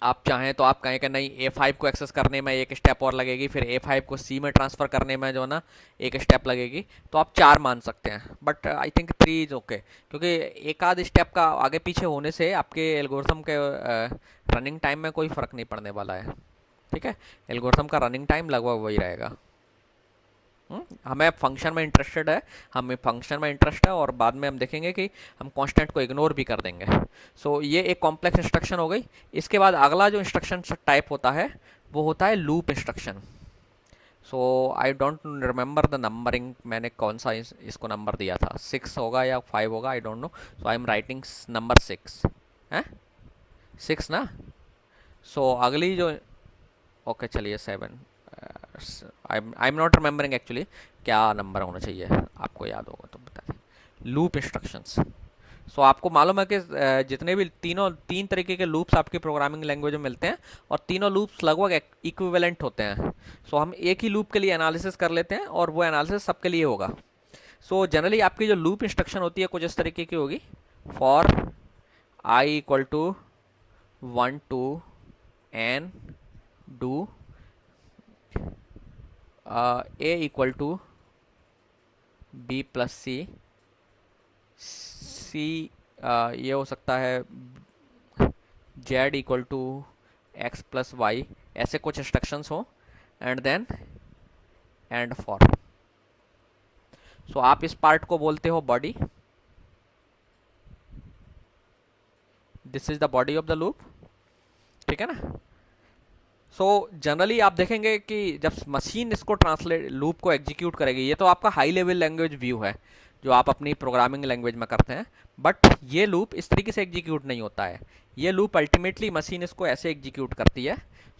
आप चाहें तो आप कहें कि नहीं, A5 को एक्सेस करने में एक स्टेप और लगेगी, फिर A5 को C में ट्रांसफ़र करने में जो है ना एक स्टेप लगेगी, तो आप 4 मान सकते हैं, but I think 3 is okay, क्योंकि एक आध स्टेप का आगे पीछे होने से आपके एल्गोरिथम के रनिंग टाइम में कोई फ़र्क नहीं पड़ने वाला है। ठीक है, एल्गोरिथम का रनिंग टाइम लगभग वही रहेगा। हमें फंक्शन में इंटरेस्टेड है, हमें फंक्शन में इंटरेस्ट है, और बाद में हम देखेंगे कि हम कांस्टेंट को इग्नोर भी कर देंगे। सो ये एक कॉम्प्लेक्स इंस्ट्रक्शन हो गई। इसके बाद अगला जो इंस्ट्रक्शन टाइप होता है, वो होता है loop instruction. So I don't remember the numbering, मैंने कौन सा इसको नंबर दिया था, 6 होगा या 5 होगा, I don't know. So I am writing number 6 है, 6 ना। सो अगली जो, ओके चलिए 7, आई एम नॉट रिमेंबरिंग एक्चुअली क्या नंबर होना चाहिए, आपको याद होगा तो बता दें। लूप इंस्ट्रक्शंस, सो आपको मालूम है कि जितने भी तीन तरीके के लूप्स आपकी प्रोग्रामिंग लैंग्वेज में मिलते हैं, और तीनों लूप्स लगभग इक्विवेलेंट होते हैं। सो हम एक ही लूप के लिए एनालिसिस कर लेते हैं, और वो एनालिसिस सबके लिए होगा। सो जनरली आपकी जो लूप इंस्ट्रक्शन होती है कुछ इस तरीके की होगी, for I equal to 1 to n do A equal to B plus C, ये हो सकता है Z equal to X plus Y, ऐसे कुछ इंस्ट्रक्शंस हो, and then end for. So आप इस पार्ट को बोलते हो body, this is the body of the loop. ठीक है ना। सो जनरली आप देखेंगे कि जब मशीन इसको ट्रांसलेट लूप को एग्जीक्यूट करेगी, ये तो आपका हाई लेवल लैंग्वेज व्यू है जो आप अपनी प्रोग्रामिंग लैंग्वेज में करते हैं, बट ये लूप इस तरीके से एग्जीक्यूट नहीं होता है। ये लूप अल्टीमेटली मशीन इसको ऐसे एग्जीक्यूट करती है।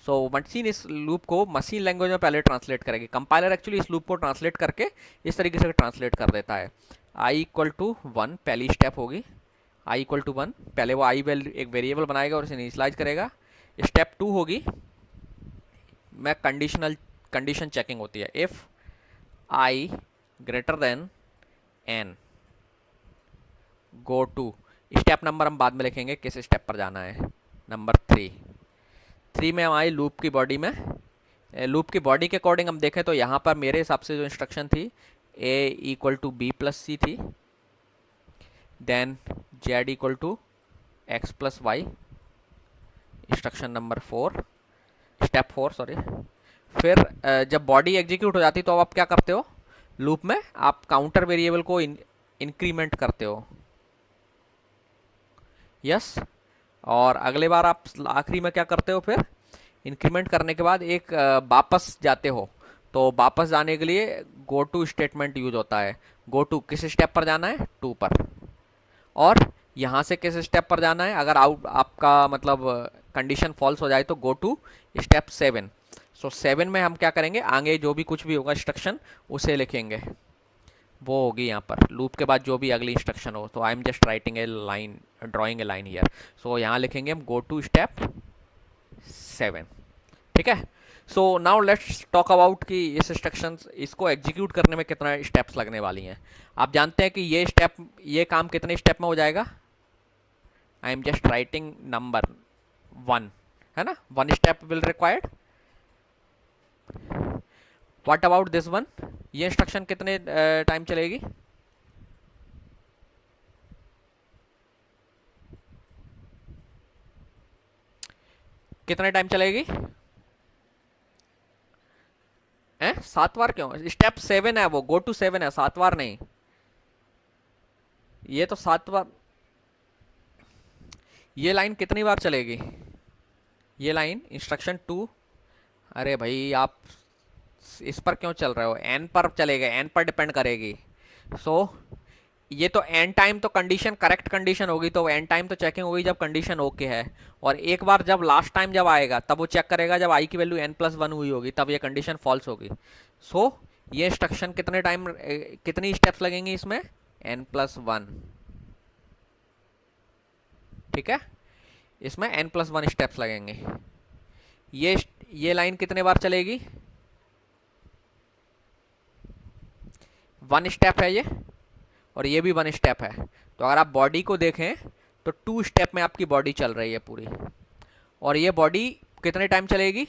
सो मशीन इस लूप को मशीन लैंग्वेज में पहले ट्रांसलेट करेगी, कंपाइलर एक्चुअली इस लूप को ट्रांसलेट करके इस तरीके से ट्रांसलेट कर देता है। आई इक्वल टू 1 पहली स्टेप होगी, आई इक्वल टू 1, पहले वो आई एक वेरिएबल बनाएगा और इसे इनिशियलाइज करेगा। स्टेप 2 होगी, में कंडीशन चेकिंग होती है, if I greater than N go to, step number हम बाद में लिखेंगे किस स्टेप पर जाना है। नंबर 3 में हम आए लूप की बॉडी में। लूप की बॉडी के अकॉर्डिंग हम देखें तो यहाँ पर मेरे हिसाब से जो इंस्ट्रक्शन थी a equal to B plus C थी, then z equal to X plus Y, instruction number 4, step 4 sorry. फिर जब बॉडी एग्जीक्यूट हो जाती तो अब आप क्या करते हो, लूप में आप काउंटर वेरिएबल को इंक्रीमेंट करते हो, यस। और अगले बार आप आखिरी में क्या करते हो, फिर इंक्रीमेंट करने के बाद एक वापस जाते हो, तो वापस जाने के लिए गो टू स्टेटमेंट यूज होता है। गो टू किस स्टेप पर जाना है, 2 पर। और यहाँ से किस स्टेप पर जाना है, अगर आउट आपका मतलब कंडीशन फॉल्स हो जाए तो गो टू स्टेप 7। सो 7 में हम क्या करेंगे, आगे जो भी कुछ भी होगा इंस्ट्रक्शन उसे लिखेंगे, वो होगी यहाँ पर लूप के बाद जो भी अगली इंस्ट्रक्शन हो। तो I am just writing a line, drawing a line here. So यहाँ लिखेंगे हम गो टू स्टेप 7, ठीक है। So now let's talk about कि इस इंस्ट्रक्शंस इसको एग्जीक्यूट करने में कितना स्टेप्स लगने वाली हैं। आप जानते हैं कि ये काम कितने स्टेप में हो जाएगा। आई एम जस्ट राइटिंग नंबर 1, है ना, 1 step will required. What about this one, ये इंस्ट्रक्शन कितने टाइम चलेगी, कितने टाइम चलेगी, 7 बार क्यों, स्टेप 7 है वो, गो टू 7 है, 7 बार नहीं। ये तो 7 बार, ये लाइन कितनी बार चलेगी, ये लाइन इंस्ट्रक्शन 2। अरे भाई आप इस पर क्यों चल रहे हो, एन पर चलेगा, एन पर डिपेंड करेगी। सो ये तो एन टाइम तो कंडीशन करेक्ट कंडीशन होगी, तो एन टाइम तो चेकिंग होगी जब कंडीशन ओके है। और एक बार जब लास्ट टाइम जब आएगा तब वो चेक करेगा जब आई की वैल्यू n+1 हुई होगी, तब ये कंडीशन फॉल्स होगी। सो ये इंस्ट्रक्शन कितने टाइम, कितनी स्टेप्स लगेंगी इसमें, n+1, ठीक है, इसमें n+1 स्टेप्स लगेंगे। ये लाइन कितने बार चलेगी, 1 स्टेप है ये, और ये भी 1 स्टेप है। तो अगर आप बॉडी को देखें तो 2 स्टेप में आपकी बॉडी चल रही है पूरी। और ये बॉडी कितने टाइम चलेगी,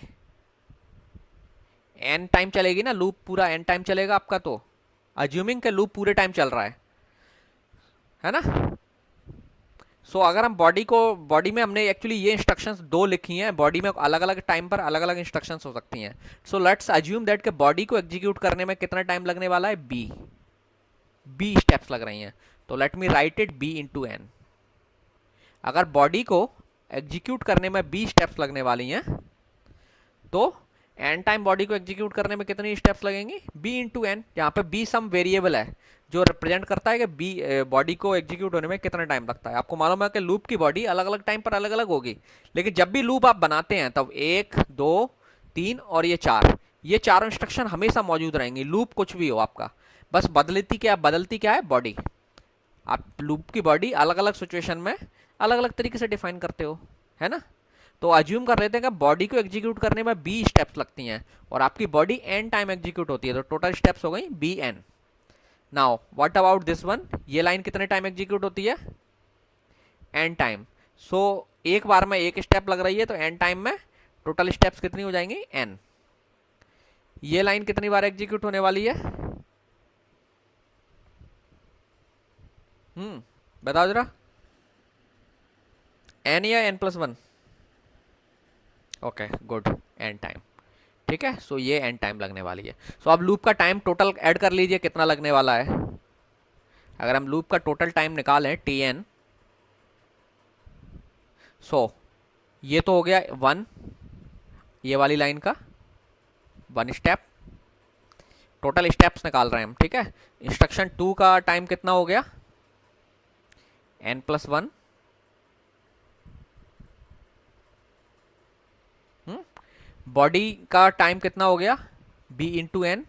n टाइम चलेगी ना, लूप पूरा n टाइम चलेगा आपका। तो अज्यूमिंग के लूप पूरे टाइम चल रहा है ना। अगर हम बॉडी में हमने एक्चुअली ये इंस्ट्रक्शंस 2 लिखी हैं, बॉडी में अलग अलग टाइम पर अलग अलग इंस्ट्रक्शंस हो सकती हैं। सो लेट्स अज्यूम दैट के बॉडी को एग्जीक्यूट करने में कितना टाइम लगने वाला है, बी स्टेप्स लग रही हैं। तो let me write it B into N. अगर बॉडी को एग्जीक्यूट करने में बी स्टेप्स लगने वाली हैं तो एन टाइम बॉडी को एग्जीक्यूट करने में कितनी स्टेप्स लगेंगी, बी इंटू एन। यहाँ पे बी सम वेरिएबल है जो रिप्रेजेंट करता है कि बी बॉडी को एग्जीक्यूट होने में कितना टाइम लगता है। आपको मालूम है कि लूप की बॉडी अलग अलग टाइम पर अलग अलग होगी, लेकिन जब भी लूप आप बनाते हैं तब 1 2 3 और ये 4, ये चारों इंस्ट्रक्शन हमेशा मौजूद रहेंगी, लूप कुछ भी हो आपका। बस बदलती क्या है, बॉडी। आप लूप की बॉडी अलग अलग सिचुएशन में अलग अलग तरीके से डिफाइन करते हो, है ना। तो अज्यूम कर लेते हैं कि बॉडी को एग्जीक्यूट करने में बी स्टेप्स लगती हैं और आपकी बॉडी एन टाइम एग्जीक्यूट होती है, तो टोटल स्टेप्स हो गई B N. Now what about this one, ये लाइन कितने टाइम एग्जीक्यूट होती है, एन टाइम। सो एक बार में एक स्टेप लग रही है, तो एन टाइम में टोटल स्टेप्स कितनी हो जाएंगी, एन। ये लाइन कितनी बार एग्जीक्यूट होने वाली है, बताओ जरा, एन या n+1, okay good, N time, ठीक है। सो ये एन टाइम लगने वाली है। सो अब लूप का टाइम टोटल ऐड कर लीजिए कितना लगने वाला है। अगर हम लूप का टोटल टाइम निकालें tn, सो ये तो हो गया 1, ये वाली लाइन का 1 स्टेप, टोटल स्टेप्स निकाल रहे हैं हम, ठीक है। इंस्ट्रक्शन 2 का टाइम कितना हो गया, n+1, बॉडी का टाइम कितना हो गया, b इंटू एन,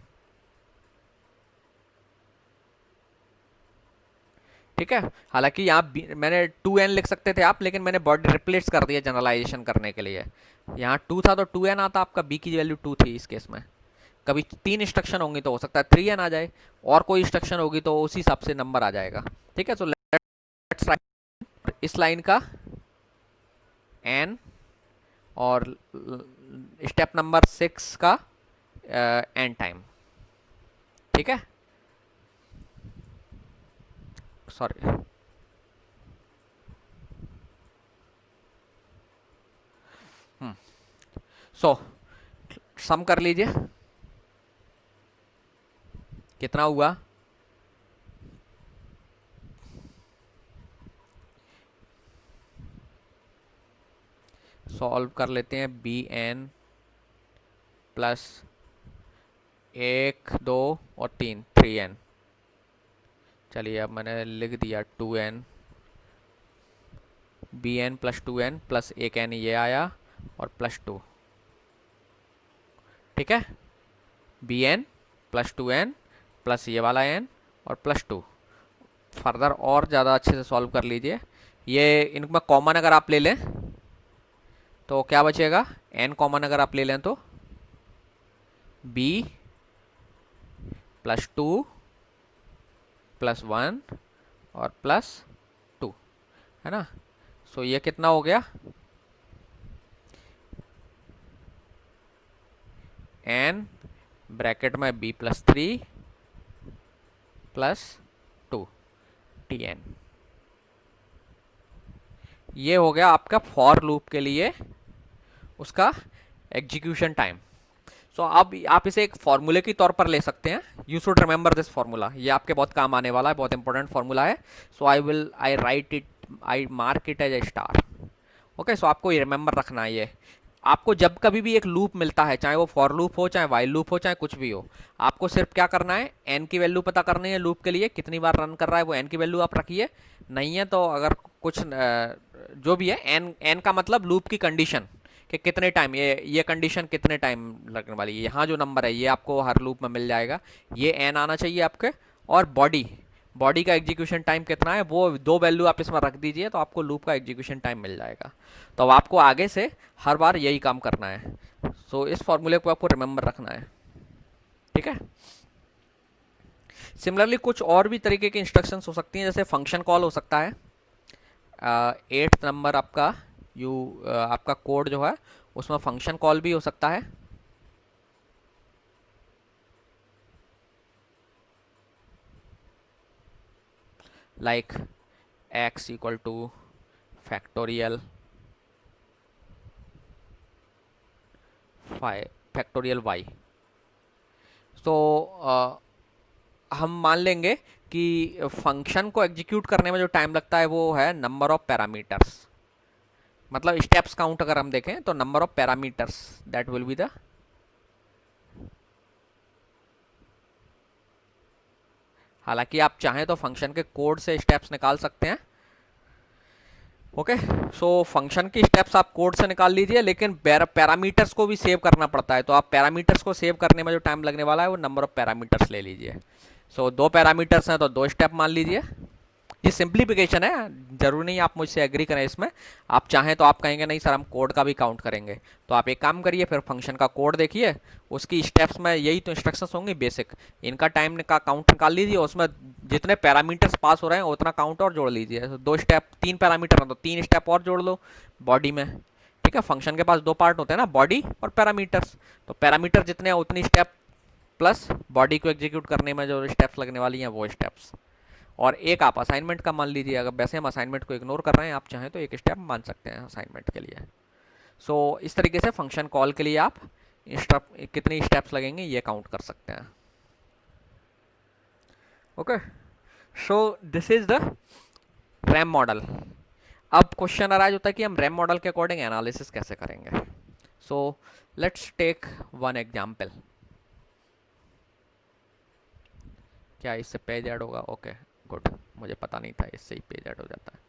ठीक है। हालांकि यहाँ मैंने 2n लिख सकते थे आप, लेकिन मैंने बॉडी रिप्लेस कर दिया जनरलाइजेशन करने के लिए। यहाँ 2 था तो 2n आता, आपका b की वैल्यू 2 थी इस केस में। कभी 3 इंस्ट्रक्शन होंगी तो हो सकता है 3n आ जाए, और कोई इंस्ट्रक्शन होगी तो उसी हिसाब से नंबर आ जाएगा, ठीक है। सो लेट्स राइट इस लाइन का n, और स्टेप नंबर 6 का n टाइम। ठीक है, सॉरी, सो सम कर लीजिए कितना हुआ। सॉल्व कर लेते हैं। बी एन प्लस 1 2 और 3, 3n। चलिए अब मैंने लिख दिया 2n, B N plus 2n plus 1n ये आया और प्लस 2। ठीक है, B N plus 2n plus ये वाला n और प्लस 2। फर्दर और ज़्यादा अच्छे से सॉल्व कर लीजिए। ये इनमें कॉमन अगर आप ले लें तो क्या बचेगा, n कॉमन अगर आप ले लें तो b प्लस 2 प्लस 1 और प्लस 2, है ना। सो ये कितना हो गया, n ब्रैकेट में b प्लस 3 प्लस 2 tn। ये हो गया आपका फॉर लूप के लिए उसका एग्जीक्यूशन टाइम। सो अब आप इसे एक फॉर्मूले के तौर पर ले सकते हैं। You should remember this formula, ये आपके बहुत काम आने वाला है, बहुत इंपॉर्टेंट फॉर्मूला है। So I write it, I mark it as a star. Okay, so आपको ये रिमेंबर रखना है। ये आपको जब कभी भी एक लूप मिलता है, चाहे वो फॉर लूप हो, चाहे वाइल लूप हो, चाहे कुछ भी हो, आपको सिर्फ क्या करना है, एन की वैल्यू पता करनी है लूप के लिए, कितनी बार रन कर रहा है वो एन की वैल्यू आप रखिए। नहीं है तो अगर कुछ जो भी है, एन एन का मतलब लूप की कंडीशन कि कितने टाइम, ये कंडीशन कितने टाइम लगने वाली है, यहाँ जो नंबर है ये आपको हर लूप में मिल जाएगा, ये एन आना चाहिए आपके। और बॉडी का एग्जीक्यूशन टाइम कितना है, वो 2 वैल्यू आप इसमें रख दीजिए तो आपको लूप का एग्जीक्यूशन टाइम मिल जाएगा। तो अब आपको आगे से हर बार यही काम करना है। सो इस फॉर्मूले को आपको रिमेंबर रखना है। ठीक है, सिमिलरली कुछ और भी तरीके की इंस्ट्रक्शंस हो सकती हैं, जैसे फंक्शन कॉल हो सकता है। 8th नंबर आपका आपका कोड जो है उसमें फंक्शन कॉल भी हो सकता है। Like x equal two factorial y। तो हम मान लेंगे कि फंक्शन को एग्जीक्यूट करने में जो टाइम लगता है वो है नंबर ऑफ पैरामीटर्स, मतलब स्टेप्स काउंट अगर हम देखें तो number of parameters that will be the, हालांकि आप चाहें तो फंक्शन के कोड से स्टेप्स निकाल सकते हैं। ओके, सो फंक्शन की स्टेप्स आप कोड से निकाल लीजिए, लेकिन पैरामीटर्स को भी सेव करना पड़ता है, तो आप पैरामीटर्स को सेव करने में जो टाइम लगने वाला है वो नंबर ऑफ पैरामीटर्स ले लीजिए। सो 2 पैरामीटर्स हैं तो 2 स्टेप मान लीजिए। ये सिंप्लीफिकेशन है, जरूरी नहीं आप मुझसे एग्री करें इसमें। आप चाहें तो आप कहेंगे नहीं सर हम कोड का भी काउंट करेंगे, तो आप एक काम करिए, फिर फंक्शन का कोड देखिए, उसकी स्टेप्स में यही तो इंस्ट्रक्शंस होंगी बेसिक, इनका टाइम का काउंट निकाल लीजिए, उसमें जितने पैरामीटर्स पास हो रहे हैं उतना काउंट और जोड़ लीजिए। 2 स्टेप, 3 पैरामीटर हैं तो 3 स्टेप और जोड़ लो बॉडी में। ठीक है, फंक्शन के पास 2 पार्ट होते हैं ना, बॉडी और पैरामीटर्स, तो पैरामीटर जितने हैं उतनी स्टेप प्लस बॉडी को एग्जीक्यूट करने में जो स्टेप्स लगने वाली हैं वो स्टेप्स। और एक आप असाइनमेंट का मान लीजिए, अगर वैसे हम असाइनमेंट को इग्नोर कर रहे हैं, आप चाहें तो एक स्टेप मान सकते हैं असाइनमेंट के लिए। सो इस तरीके से फंक्शन कॉल के लिए आप कितनी स्टेप्स लगेंगे ये काउंट कर सकते हैं। Okay, so this is the RAM model. अब क्वेश्चन अराइज होता है कि हम रैम मॉडल के अकॉर्डिंग एनालिसिस कैसे करेंगे। So let's take one example. क्या इससे पेज ऐड होगा? ओके गुड, मुझे पता नहीं था इससे ही पेज ऐड हो जाता है।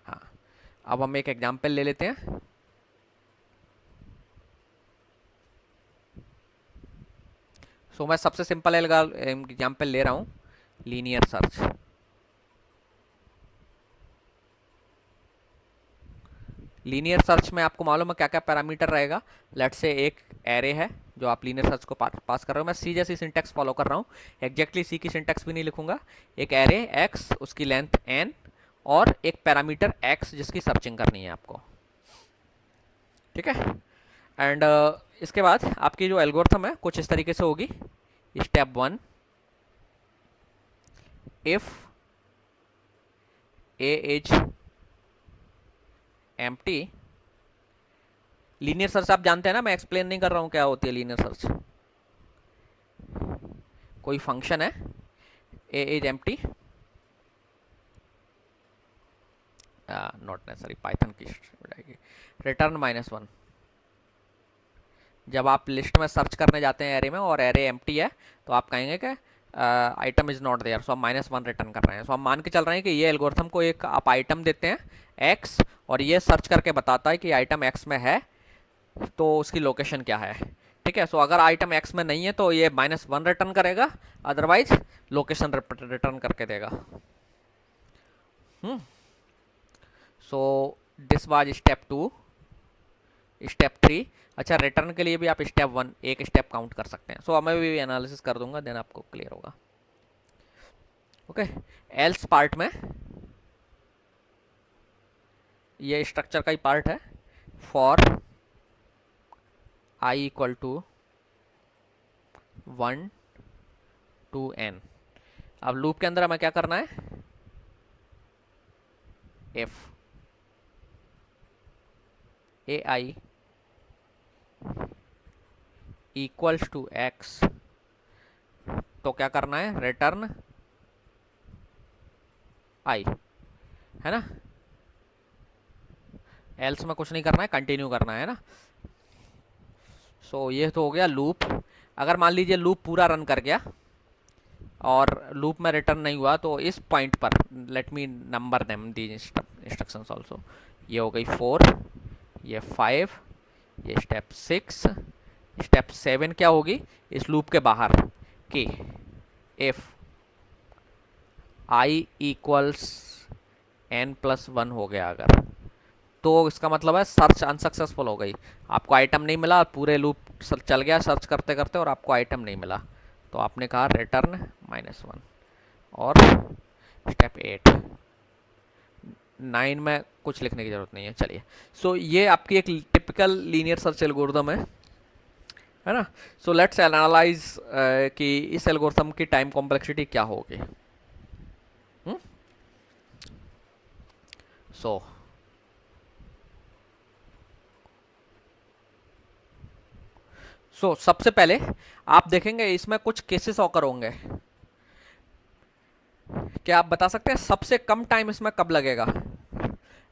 हाँ, अब हम एक एग्जाम्पल ले लेते हैं। सो मैं सबसे सिंपल एग्जाम्पल ले रहा हूँ, लीनियर सर्च। लीनियर सर्च में आपको मालूम है क्या क्या पैरामीटर रहेगा। लेट्स से एक एरे है जो आप लीनियर सर्च को पास कर रहे हो, मैं सी जैसी सिंटेक्स फॉलो कर रहा हूँ, एग्जैक्टली सी की सिंटेक्स भी नहीं लिखूंगा। एक एरे x, उसकी लेंथ n, और एक पैरामीटर x जिसकी सर्चिंग करनी है आपको, ठीक है। एंड इसके बाद आपकी जो एल्गोरिथम है कुछ इस तरीके से होगी। Step 1, if A is empty, linear search आप जानते हैं ना, मैं एक्सप्लेन नहीं कर रहा हूं क्या होती है लीनियर सर्च। कोई फंक्शन है A is empty, not necessary, Python की जाएगी, रिटर्न -1। जब आप लिस्ट में सर्च करने जाते हैं एरे में और एरे एम्प्टी है तो आप कहेंगे कि आइटम इज नॉट देयर, सो हम -1 रिटर्न कर रहे हैं। सो हम मान के चल रहे हैं कि ये एल्गोरिथम को एक आप आइटम देते हैं x और ये सर्च करके बताता है कि आइटम x में है तो उसकी लोकेशन क्या है, ठीक है। सो अगर आइटम x में नहीं है तो ये -1 रिटर्न करेगा, अदरवाइज लोकेशन रिटर्न करके देगा। So this was step 2। Step 3, अच्छा रिटर्न के लिए भी आप स्टेप 1 एक स्टेप काउंट कर सकते हैं। सो मैं भी एनालिसिस कर दूंगा, देन आपको क्लियर होगा। ओके, एल्स पार्ट में ये स्ट्रक्चर का ही पार्ट है। For i equal to 1 to n, अब लूप के अंदर हमें क्या करना है, if ai equals to x, तो क्या करना है, रिटर्न i, है ना। एल्स में कुछ नहीं करना है, कंटिन्यू करना है ना। सो ये तो हो गया लूप। अगर मान लीजिए लूप पूरा रन कर गया और लूप में रिटर्न नहीं हुआ तो इस पॉइंट पर let me number them the instructions also. ये हो गई 4, ये 5, ये स्टेप 6, स्टेप 7 क्या होगी इस लूप के बाहर कि इफ i इक्वल्स n+1 हो गया अगर, तो इसका मतलब है सर्च अनसक्सेसफुल हो गई, आपको आइटम नहीं मिला, पूरे लूप चल गया सर्च करते करते और आपको आइटम नहीं मिला, तो आपने कहा रिटर्न -1। और स्टेप 8, 9 में कुछ लिखने की जरूरत नहीं है, चलिए। सो ये आपकी एक टिपिकल लीनियर सर्च एल्गोरिथम है ना। सो लेट्स एनालाइज कि इस एल्गोरिथम की टाइम कॉम्प्लेक्सिटी क्या होगी। सो सबसे पहले आप देखेंगे इसमें कुछ केसेस ऑकर होंगे। क्या आप बता सकते हैं सबसे कम टाइम इसमें कब लगेगा?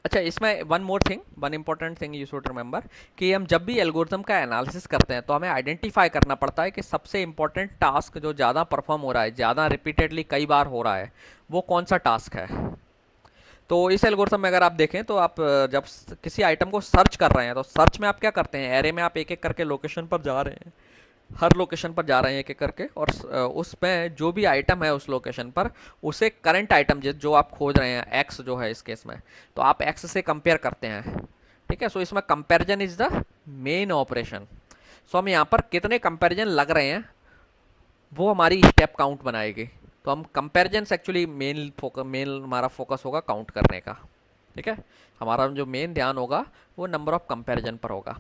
अच्छा, इसमें one more thing, one important thing you should remember कि हम जब भी एल्गोरिथम का एनालिसिस करते हैं तो हमें आइडेंटिफाई करना पड़ता है कि सबसे इंपॉर्टेंट टास्क जो ज़्यादा परफॉर्म हो रहा है, ज़्यादा रिपीटेडली कई बार हो रहा है, वो कौन सा टास्क है। तो इस एल्गोरिथम में अगर आप देखें तो आप जब किसी आइटम को सर्च कर रहे हैं तो सर्च में आप क्या करते हैं, एरे में आप एक एक करके लोकेशन पर जा रहे हैं, हर लोकेशन पर जा रहे हैं एक एक करके, और उसमें जो भी आइटम है उस लोकेशन पर उसे करंट आइटम जो आप खोज रहे हैं एक्स जो है इस केस में, तो आप एक्स से कंपेयर करते हैं, ठीक है। सो इसमें comparison is the main operation. So हम यहाँ पर कितने कंपेरिजन लग रहे हैं वो हमारी स्टेप काउंट बनाएगी। तो हम कंपेरिजन एक्चुअली मेन हमारा फोकस होगा काउंट करने का, ठीक है। हमारा जो मेन ध्यान होगा वो नंबर ऑफ कंपेरिजन पर होगा।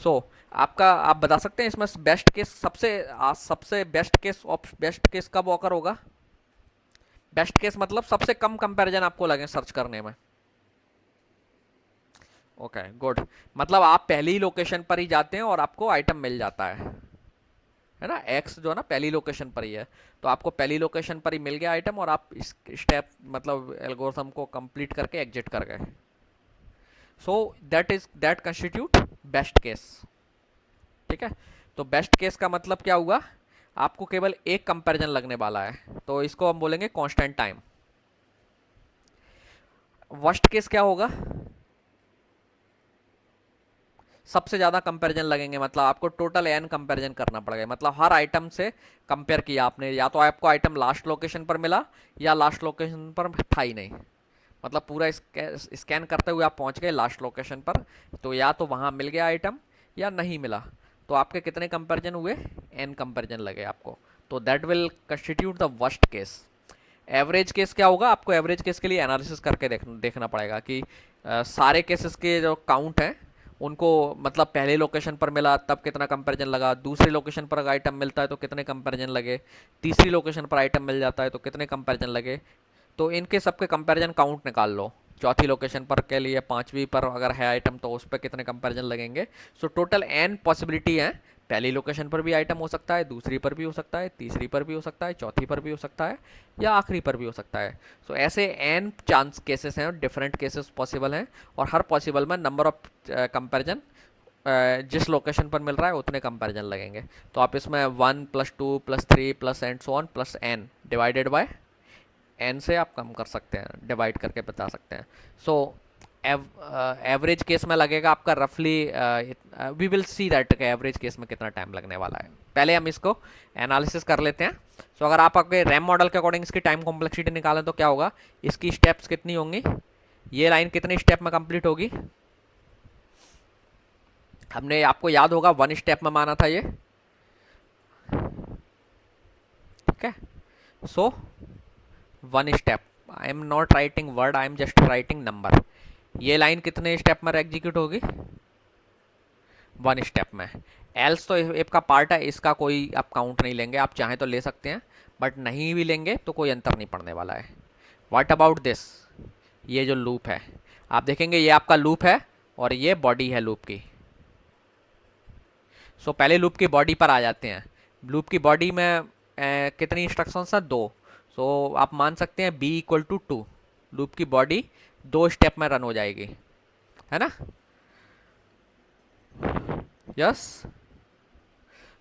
सो आप बता सकते हैं इसमें बेस्ट केस सबसे बेस्ट केस कब ऑकर होगा? बेस्ट केस मतलब सबसे कम कंपैरिजन आपको लगे सर्च करने में। ओके गुड, मतलब आप पहली लोकेशन पर ही जाते हैं और आपको आइटम मिल जाता है ना। एक्स जो है ना पहली लोकेशन पर ही है, तो आपको पहली लोकेशन पर ही मिल गया आइटम और आप इस स्टेप मतलब एल्गोरिथम को कंप्लीट करके एग्जिट कर गए। So that constitute best case, ठीक है। तो बेस्ट केस का मतलब क्या हुआ, आपको केवल एक कंपैरिजन लगने वाला है, तो इसको हम बोलेंगे कांस्टेंट टाइम। वर्स्ट केस क्या होगा, सबसे ज्यादा कंपैरिजन लगेंगे, मतलब आपको टोटल n कंपैरिजन करना पड़ेगा, मतलब हर आइटम से कंपेयर किया आपने, या तो आपको आइटम लास्ट लोकेशन पर मिला या लास्ट लोकेशन पर था ही नहीं, मतलब पूरा स्कैन करते हुए आप पहुंच गए लास्ट लोकेशन पर, तो या तो वहां मिल गया आइटम या नहीं मिला, तो आपके कितने कंपैरिजन हुए, n कंपैरिजन लगे आपको, तो that will constitute the worst case. Average case क्या होगा, आपको एवरेज केस के लिए एनालिसिस करके देखना पड़ेगा कि सारे केसेस के जो काउंट हैं उनको, मतलब पहले लोकेशन पर मिला तब कितना कंपैरिजन लगा, दूसरी लोकेशन पर आइटम मिलता है तो कितने कंपैरिजन लगे, तीसरी लोकेशन पर आइटम मिल जाता है तो कितने कंपैरिजन लगे, तो इनके सबके कंपैरिजन काउंट निकाल लो। चौथी लोकेशन पर के लिए पांचवी पर अगर है आइटम तो उस पर कितने कंपैरिजन लगेंगे। सो टोटल एन पॉसिबिलिटी है, पहली लोकेशन पर भी आइटम हो सकता है, दूसरी पर भी हो सकता है, तीसरी पर भी हो सकता है, चौथी पर भी हो सकता है, या आखिरी पर भी हो सकता है। सो ऐसे एन चांस केसेस हैं, डिफरेंट केसेस पॉसिबल हैं, और हर पॉसिबल में नंबर ऑफ कंपैरिजन जिस लोकेशन पर मिल रहा है उतने कंपैरिजन लगेंगे। तो आप इसमें 1 + 2 + 3 plus and so on plus N divided by N से आप कम कर सकते हैं, डिवाइड करके बता सकते हैं। सो एवरेज केस में लगेगा आपका रफली, वी विल सी दैट कि एवरेज केस में कितना टाइम लगने वाला है। पहले हम इसको एनालिसिस कर लेते हैं। सो अगर आप आपके रैम मॉडल के अकॉर्डिंग इसकी टाइम कॉम्प्लेक्सिटी निकालें तो क्या होगा, इसकी स्टेप्स कितनी होंगी, ये लाइन कितनी स्टेप में कंप्लीट होगी। हमने, आपको याद होगा 1 स्टेप में माना था ये, ठीक है। सो 1 step, I am not writing word, I am just writing number. ये लाइन कितने स्टेप में एग्जीक्यूट होगी, 1 स्टेप में। एल्स तो इफ का पार्ट है, इसका कोई आप काउंट नहीं लेंगे, आप चाहें तो ले सकते हैं, बट नहीं भी लेंगे तो कोई अंतर नहीं पड़ने वाला है। व्हाट अबाउट दिस, ये जो लूप है, आप देखेंगे ये आपका लूप है और ये बॉडी है लूप की। सो पहले लूप की बॉडी पर आ जाते हैं। लूप की बॉडी में कितनी इंस्ट्रक्शंस है, 2। सो आप मान सकते हैं b = 2, लूप की बॉडी 2 स्टेप में रन हो जाएगी, है ना। यस,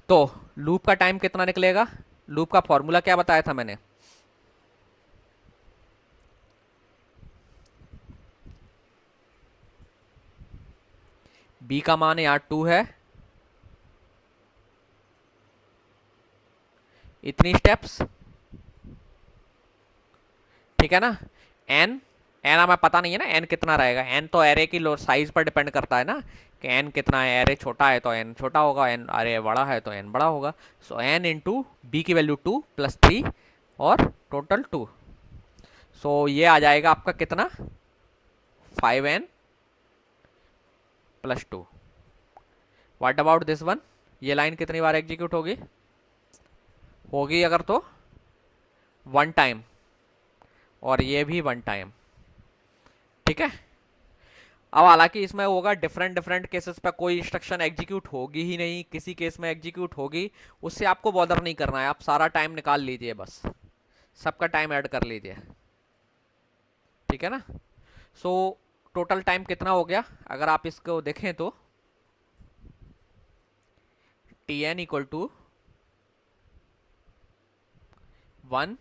तो लूप का टाइम कितना निकलेगा, लूप का फॉर्मूला क्या बताया था मैंने, b का मान यहाँ 2 है, इतनी स्टेप्स, ठीक है ना। n, n हमें पता नहीं है ना n कितना रहेगा, n तो एरे की साइज पर डिपेंड करता है ना, कि n कितना है, एरे छोटा है तो n छोटा होगा, n एरे बड़ा है तो n बड़ा होगा। सो n इंटू बी की वैल्यू 2 + 3 और टोटल 2। सो ये आ जाएगा आपका कितना, 5n + 2। What about this one, ये लाइन कितनी बार एग्जीक्यूट होगी, होगी अगर तो 1 टाइम, और ये भी 1 टाइम, ठीक है। अब हालांकि इसमें होगा डिफरेंट डिफरेंट केसेस पे कोई इंस्ट्रक्शन एग्जीक्यूट होगी ही नहीं, किसी केस में एग्जीक्यूट होगी, उससे आपको बॉदर नहीं करना है, आप सारा टाइम निकाल लीजिए, बस सबका टाइम ऐड कर लीजिए, ठीक है ना। सो टोटल टाइम कितना हो गया, अगर आप इसको देखें तो Tn = 1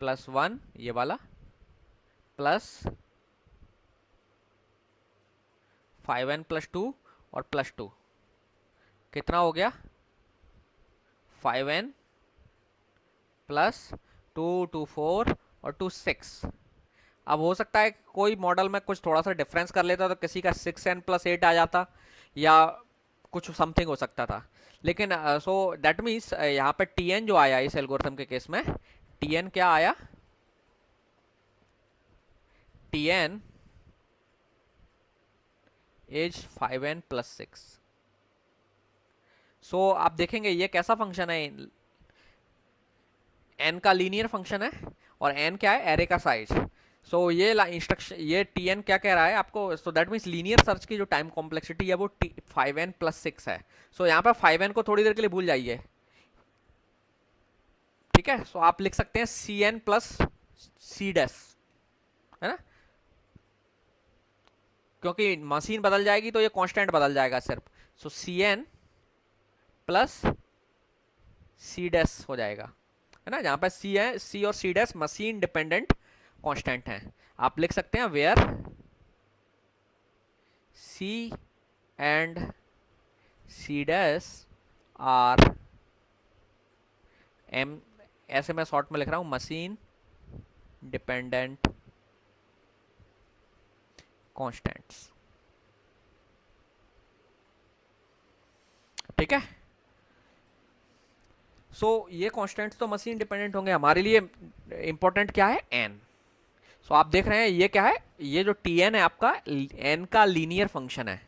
+ 1 ये वाला प्लस 5n + 2 और +2, कितना हो गया, 5n + 2 2 4 और 2 6। अब हो सकता है कोई मॉडल में कुछ थोड़ा सा डिफरेंस कर लेता तो किसी का 6n + 8 आ जाता, या कुछ समथिंग हो सकता था। लेकिन सो दैट मीन्स यहाँ पे Tn जो आया इस एल्गोरिथम के केस में, Tn क्या आया, Tn इज 5n + 6। सो आप देखेंगे ये कैसा फंक्शन है, n का लीनियर फंक्शन है, और n क्या है, एरे का साइज। सो ये इंस्ट्रक्शन, ये Tn क्या कह रहा है आपको, सो दैट मीन्स लीनियर सर्च की जो टाइम कॉम्प्लेक्सिटी है वो 5n + 6 है। सो यहाँ पर 5n को थोड़ी देर के लिए भूल जाइए, ठीक है। सो आप लिख सकते हैं Cn + c', है ना, क्योंकि मशीन बदल जाएगी तो ये कांस्टेंट बदल जाएगा सिर्फ। सो Cn + c' हो जाएगा, है ना, जहां पर c है, c और c' मशीन डिपेंडेंट कांस्टेंट हैं। आप लिख सकते हैं where c and c' are एम, ऐसे मैं शॉर्ट में लिख रहा हूं, मशीन डिपेंडेंट कांस्टेंट्स, ठीक है। सो ये कॉन्स्टेंट्स तो मशीन डिपेंडेंट होंगे, हमारे लिए इंपॉर्टेंट क्या है, एन। सो आप देख रहे हैं ये क्या है, ये जो टी एन है आपका एन का लीनियर फंक्शन है।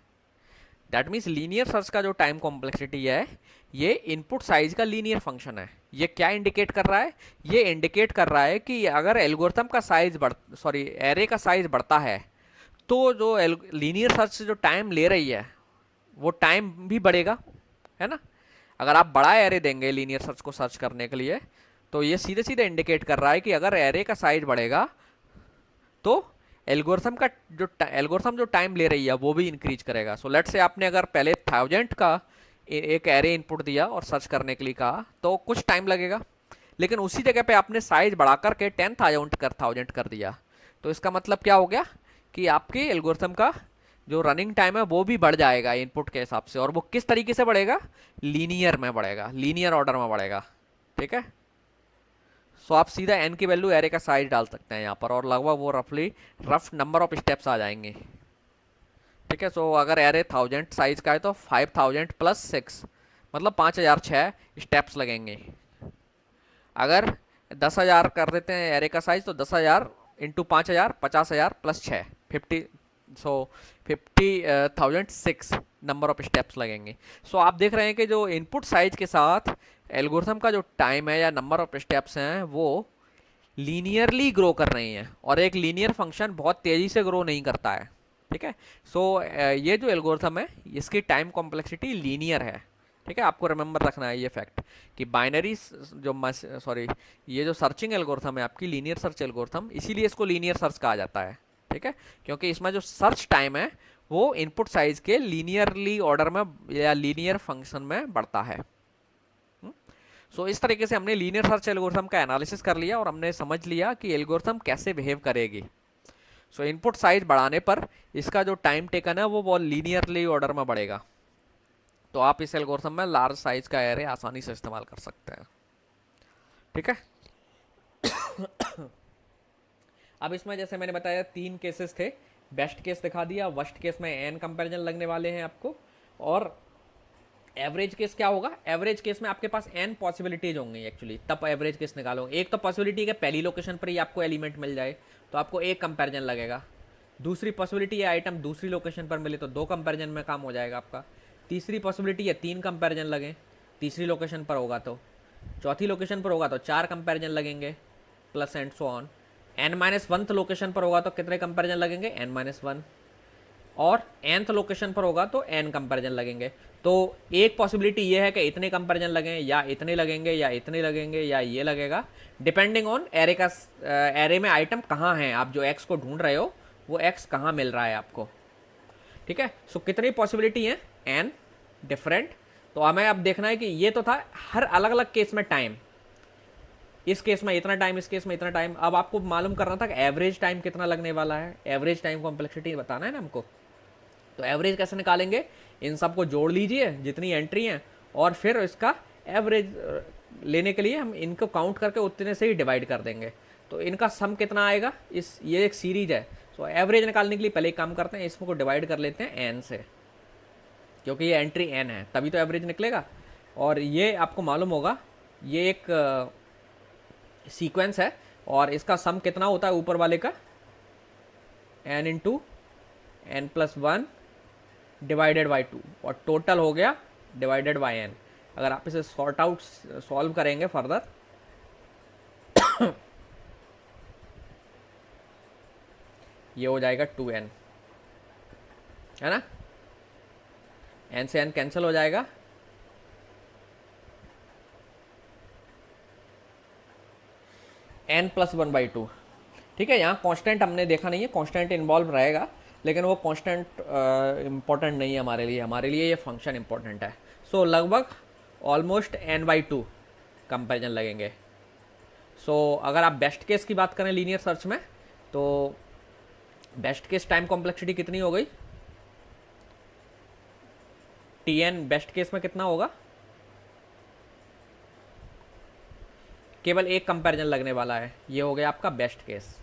दैट मीन्स लीनियर सर्च का जो टाइम कॉम्प्लेक्सिटी है ये इनपुट साइज का लीनियर फंक्शन है। ये क्या इंडिकेट कर रहा है, ये इंडिकेट कर रहा है कि अगर एल्गोरिथम का साइज एरे का साइज बढ़ता है तो जो लीनियर सर्च जो टाइम ले रही है वो टाइम भी बढ़ेगा, है ना। अगर आप बड़ा एरे देंगे लीनियर सर्च को सर्च करने के लिए तो ये सीधे सीधे इंडिकेट कर रहा है कि अगर एरे का साइज बढ़ेगा तो एल्गोरिथम जो टाइम ले रही है वो भी इंक्रीज करेगा। सो लेट्स से आपने अगर पहले 1000 का एक एरे इनपुट दिया और सर्च करने के लिए कहा तो कुछ टाइम लगेगा, लेकिन उसी जगह पे आपने साइज बढ़ा करके 10,000 कर दिया, तो इसका मतलब क्या हो गया कि आपके एल्गोरिथम का जो रनिंग टाइम है वो भी बढ़ जाएगा इनपुट के हिसाब से। और वो किस तरीके से बढ़ेगा, लीनियर में बढ़ेगा, लीनियर ऑर्डर में बढ़ेगा, ठीक है। सो आप सीधा एन की वैल्यू एरे का साइज डाल सकते हैं यहाँ पर और लगभग वो रफ नंबर ऑफ स्टेप्स आ जाएंगे, ठीक है। सो अगर एरे 1000 साइज का है तो 5000 प्लस 6 मतलब 5006 स्टेप्स लगेंगे। अगर 10,000 कर देते हैं एरे का साइज तो 10,000 into 5,000 50,000 plus 6 50, so 50,006 number of steps लगेंगे। सो आप देख रहे हैं कि जो इनपुट साइज के साथ एल्गोरिथम का जो टाइम है या नंबर ऑफ स्टेप्स हैं वो लीनियरली ग्रो कर रही हैं, और एक लीनियर फंक्शन बहुत तेज़ी से ग्रो नहीं करता है, ठीक है। सो ये जो एल्गोरिथम है इसकी टाइम कॉम्प्लेक्सिटी लीनियर है, ठीक है। आपको रिमेंबर रखना है ये फैक्ट कि बाइनरी ये जो सर्चिंग एल्गोरिथम है आपकी लीनियर सर्च एल्गोरिथम, इसीलिए इसको लीनियर सर्च कहा जाता है, ठीक है, क्योंकि इसमें जो सर्च टाइम है वो इनपुट साइज के लीनियरली ऑर्डर में या लीनियर फंक्शन में बढ़ता है। सो इस तरीके से हमने लीनियर सर्च एल्गोरिथम का एनालिसिस कर लिया और हमने समझ लिया कि एल्गोरिथम कैसे बिहेव करेगी। सो इनपुट साइज बढ़ाने पर इसका जो टाइम टेकन है वो बहुत लीनियरली ऑर्डर में बढ़ेगा, तो आप इस एल्गोरिथम में लार्ज साइज का एरे आसानी से इस्तेमाल कर सकते हैं, ठीक है। अब इसमें जैसे मैंने बताया 3 केसेस थे, बेस्ट केस दिखा दिया, वर्स्ट केस में एन कंपैरिजन लगने वाले हैं आपको, और एवरेज केस क्या होगा, एवरेज केस में आपके पास एन पॉसिबिलिटीज होंगी एक्चुअली, तब एवरेज केस निकालोगे। एक तो पॉसिबिलिटी है पहली लोकेशन पर ही आपको एलिमेंट मिल जाए तो आपको एक कंपैरिजन लगेगा, दूसरी पॉसिबिलिटी है आइटम दूसरी लोकेशन पर मिले तो 2 कंपैरिजन में काम हो जाएगा आपका, तीसरी पॉसिबिलिटी है 3 कंपैरिजन लगें तीसरी लोकेशन पर होगा तो, चौथी लोकेशन पर होगा तो 4 कंपैरिजन लगेंगे plus and so on, n-1th location पर होगा तो कितने कंपैरिजन लगेंगे, n-1, और nth लोकेशन पर होगा तो n कंपैरिजन लगेंगे। तो एक पॉसिबिलिटी ये है कि इतने कंपैरिजन लगें या इतने लगेंगे या इतने लगेंगे या ये लगेगा, डिपेंडिंग ऑन एरे में आइटम कहाँ हैं, आप जो x को ढूंढ रहे हो वो x कहाँ मिल रहा है आपको, ठीक है। सो कितनी पॉसिबिलिटी है, n डिफरेंट। तो हमें अब देखना है कि ये तो था हर अलग अलग केस में टाइम, इस केस में इतना टाइम, इस केस में इतना टाइम। अब आपको मालूम करना था कि एवरेज टाइम कितना लगने वाला है, एवरेज टाइम कॉम्प्लेक्सिटी बताना है ना हमको। तो एवरेज कैसे निकालेंगे, इन सबको जोड़ लीजिए जितनी एंट्री हैं और फिर इसका एवरेज लेने के लिए हम इनको काउंट करके उतने से ही डिवाइड कर देंगे, तो इनका सम कितना आएगा, ये एक सीरीज है। तो एवरेज निकालने के लिए पहले एक काम करते हैं, इसको डिवाइड कर लेते हैं n से, क्योंकि ये एंट्री n है तभी तो एवरेज निकलेगा। और ये आपको मालूम होगा ये एक सीक्वेंस है और इसका सम कितना होता है ऊपर वाले का, n into n+1 divided by 2, और टोटल हो गया डिवाइडेड बाई n। अगर आप इसे सॉल्व करेंगे फर्दर ये हो जाएगा 2n, है ना, n से n कैंसिल हो जाएगा, n+1/2, ठीक है। यहाँ कांस्टेंट हमने देखा नहीं है, कांस्टेंट इन्वॉल्व रहेगा लेकिन वो कांस्टेंट इम्पॉर्टेंट नहीं है हमारे लिए ये फंक्शन इम्पॉर्टेंट है। सो लगभग ऑलमोस्ट n/2 कंपेरिजन लगेंगे। सो अगर आप बेस्ट केस की बात करें लीनियर सर्च में तो बेस्ट केस टाइम कॉम्प्लेक्सिटी कितनी हो गई, Tn बेस्ट केस में कितना होगा, केवल एक कंपैरिजन लगने वाला है, ये हो गया आपका बेस्ट केस।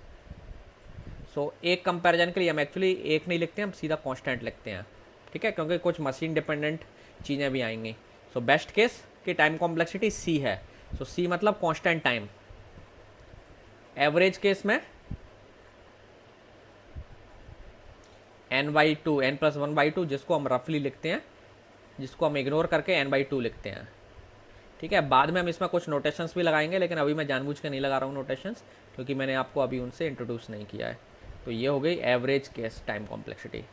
सो एक कंपैरिजन के लिए हम एक्चुअली एक नहीं लिखते हैं, हम सीधा कांस्टेंट लिखते हैं, ठीक है, क्योंकि कुछ मशीन डिपेंडेंट चीज़ें भी आएंगी। सो बेस्ट केस की टाइम कॉम्प्लेक्सिटी c है, सो सी मतलब कांस्टेंट टाइम। एवरेज केस में n/2, n+1/2, जिसको हम रफली लिखते हैं, जिसको हम इग्नोर करके n/2 लिखते हैं। ठीक है, बाद में हम इसमें कुछ नोटेशंस भी लगाएंगे, लेकिन अभी मैं जानबूझ के नहीं लगा रहा हूँ नोटेशंस, क्योंकि मैंने आपको अभी उनसे इंट्रोड्यूस नहीं किया है। तो ये हो गई average case time complexity.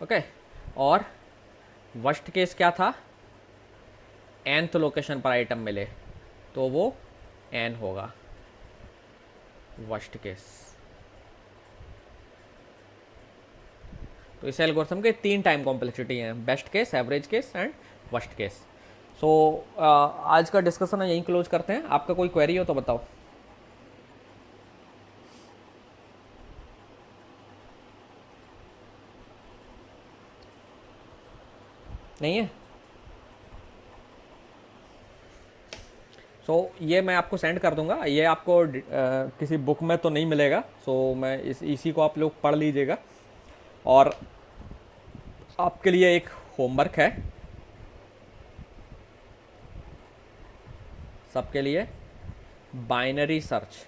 Okay, और वर्स्ट केस क्या था? nth लोकेशन पर आइटम मिले तो वो n होगा वर्स्ट केस। तो इस एल्गोरिथम के 3 टाइम कॉम्प्लेक्सिटी हैं, best case, average case and worst case. So आज का डिस्कशन यहीं क्लोज करते हैं। आपका कोई क्वेरी हो तो बताओ। नहीं है? सो ये मैं आपको सेंड कर दूंगा, ये आपको किसी बुक में तो नहीं मिलेगा। सो मैं इसी को आप लोग पढ़ लीजिएगा। और आपके लिए एक होमवर्क है सबके लिए, बाइनरी सर्च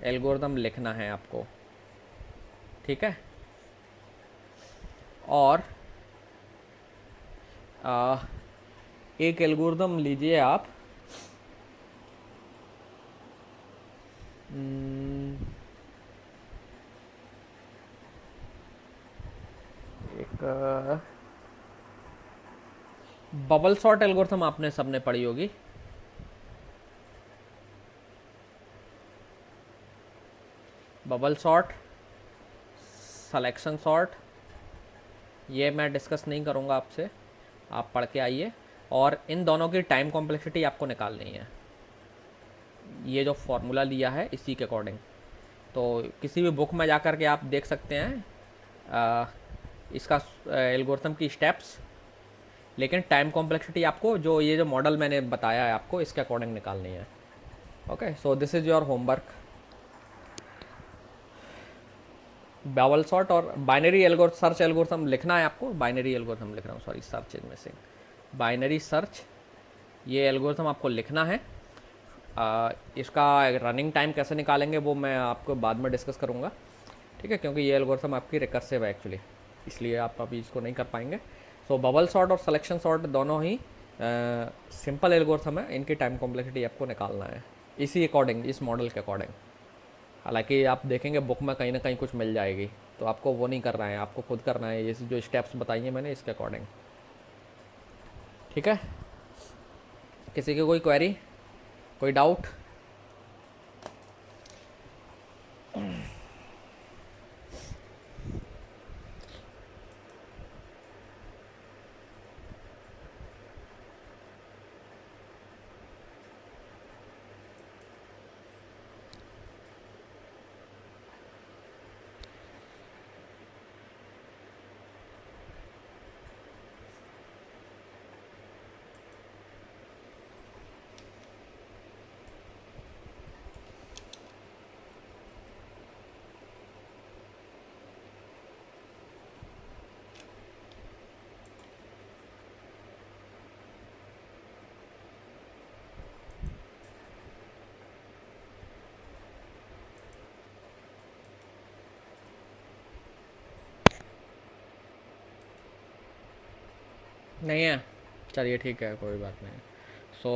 एल्गोरिथम लिखना है आपको। ठीक है, और एक एल्गोरिथम लीजिए आप, एक बबल सॉर्ट एल्गोरिथम आपने सबने पढ़ी होगी। बबल सॉर्ट, सिलेक्शन सॉर्ट, ये मैं डिस्कस नहीं करूँगा आपसे, आप पढ़ के आइए। और इन दोनों की टाइम कॉम्प्लेक्सिटी आपको निकालनी है, ये जो फॉर्मूला दिया है इसी के अकॉर्डिंग। तो किसी भी बुक में जा कर के आप देख सकते हैं इसका एल्गोरिथम की स्टेप्स, लेकिन टाइम कॉम्प्लेक्सिटी आपको जो ये जो मॉडल मैंने बताया है आपको इसके अकॉर्डिंग निकालनी है। Okay, so this is your homework. Bubble sort और बाइनरी सर्च एल्गोरिथम लिखना है आपको। बाइनरी एल्गोरिथम लिख रहा हूँ, sorry, search is missing. Binary search, ये एल्गोरिथम आपको लिखना है। इसका रनिंग टाइम कैसे निकालेंगे वो मैं आपको बाद में डिस्कस करूँगा। ठीक है, क्योंकि ये एल्गोरिथम आपकी रिकर्सिव है एक्चुअली, इसलिए आप अभी इसको नहीं कर पाएंगे। सो बबल सॉर्ट और सिलेक्शन सॉर्ट दोनों ही सिंपल एल्गोरिथम है, इनकी टाइम कॉम्प्लेक्सिटी आपको निकालना है इसी अकॉर्डिंग, इस मॉडल के अकॉर्डिंग। हालांकि आप देखेंगे बुक में कहीं ना कहीं कुछ मिल जाएगी, तो आपको वो नहीं करना है, आपको खुद करना है ये जो स्टेप्स बताई हैं मैंने इसके अकॉर्डिंग। ठीक है, किसी की कोई क्वेरी, कोई डाउट? नहीं है? चलिए ठीक है, कोई बात नहीं। सो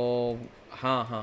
हाँ हाँ,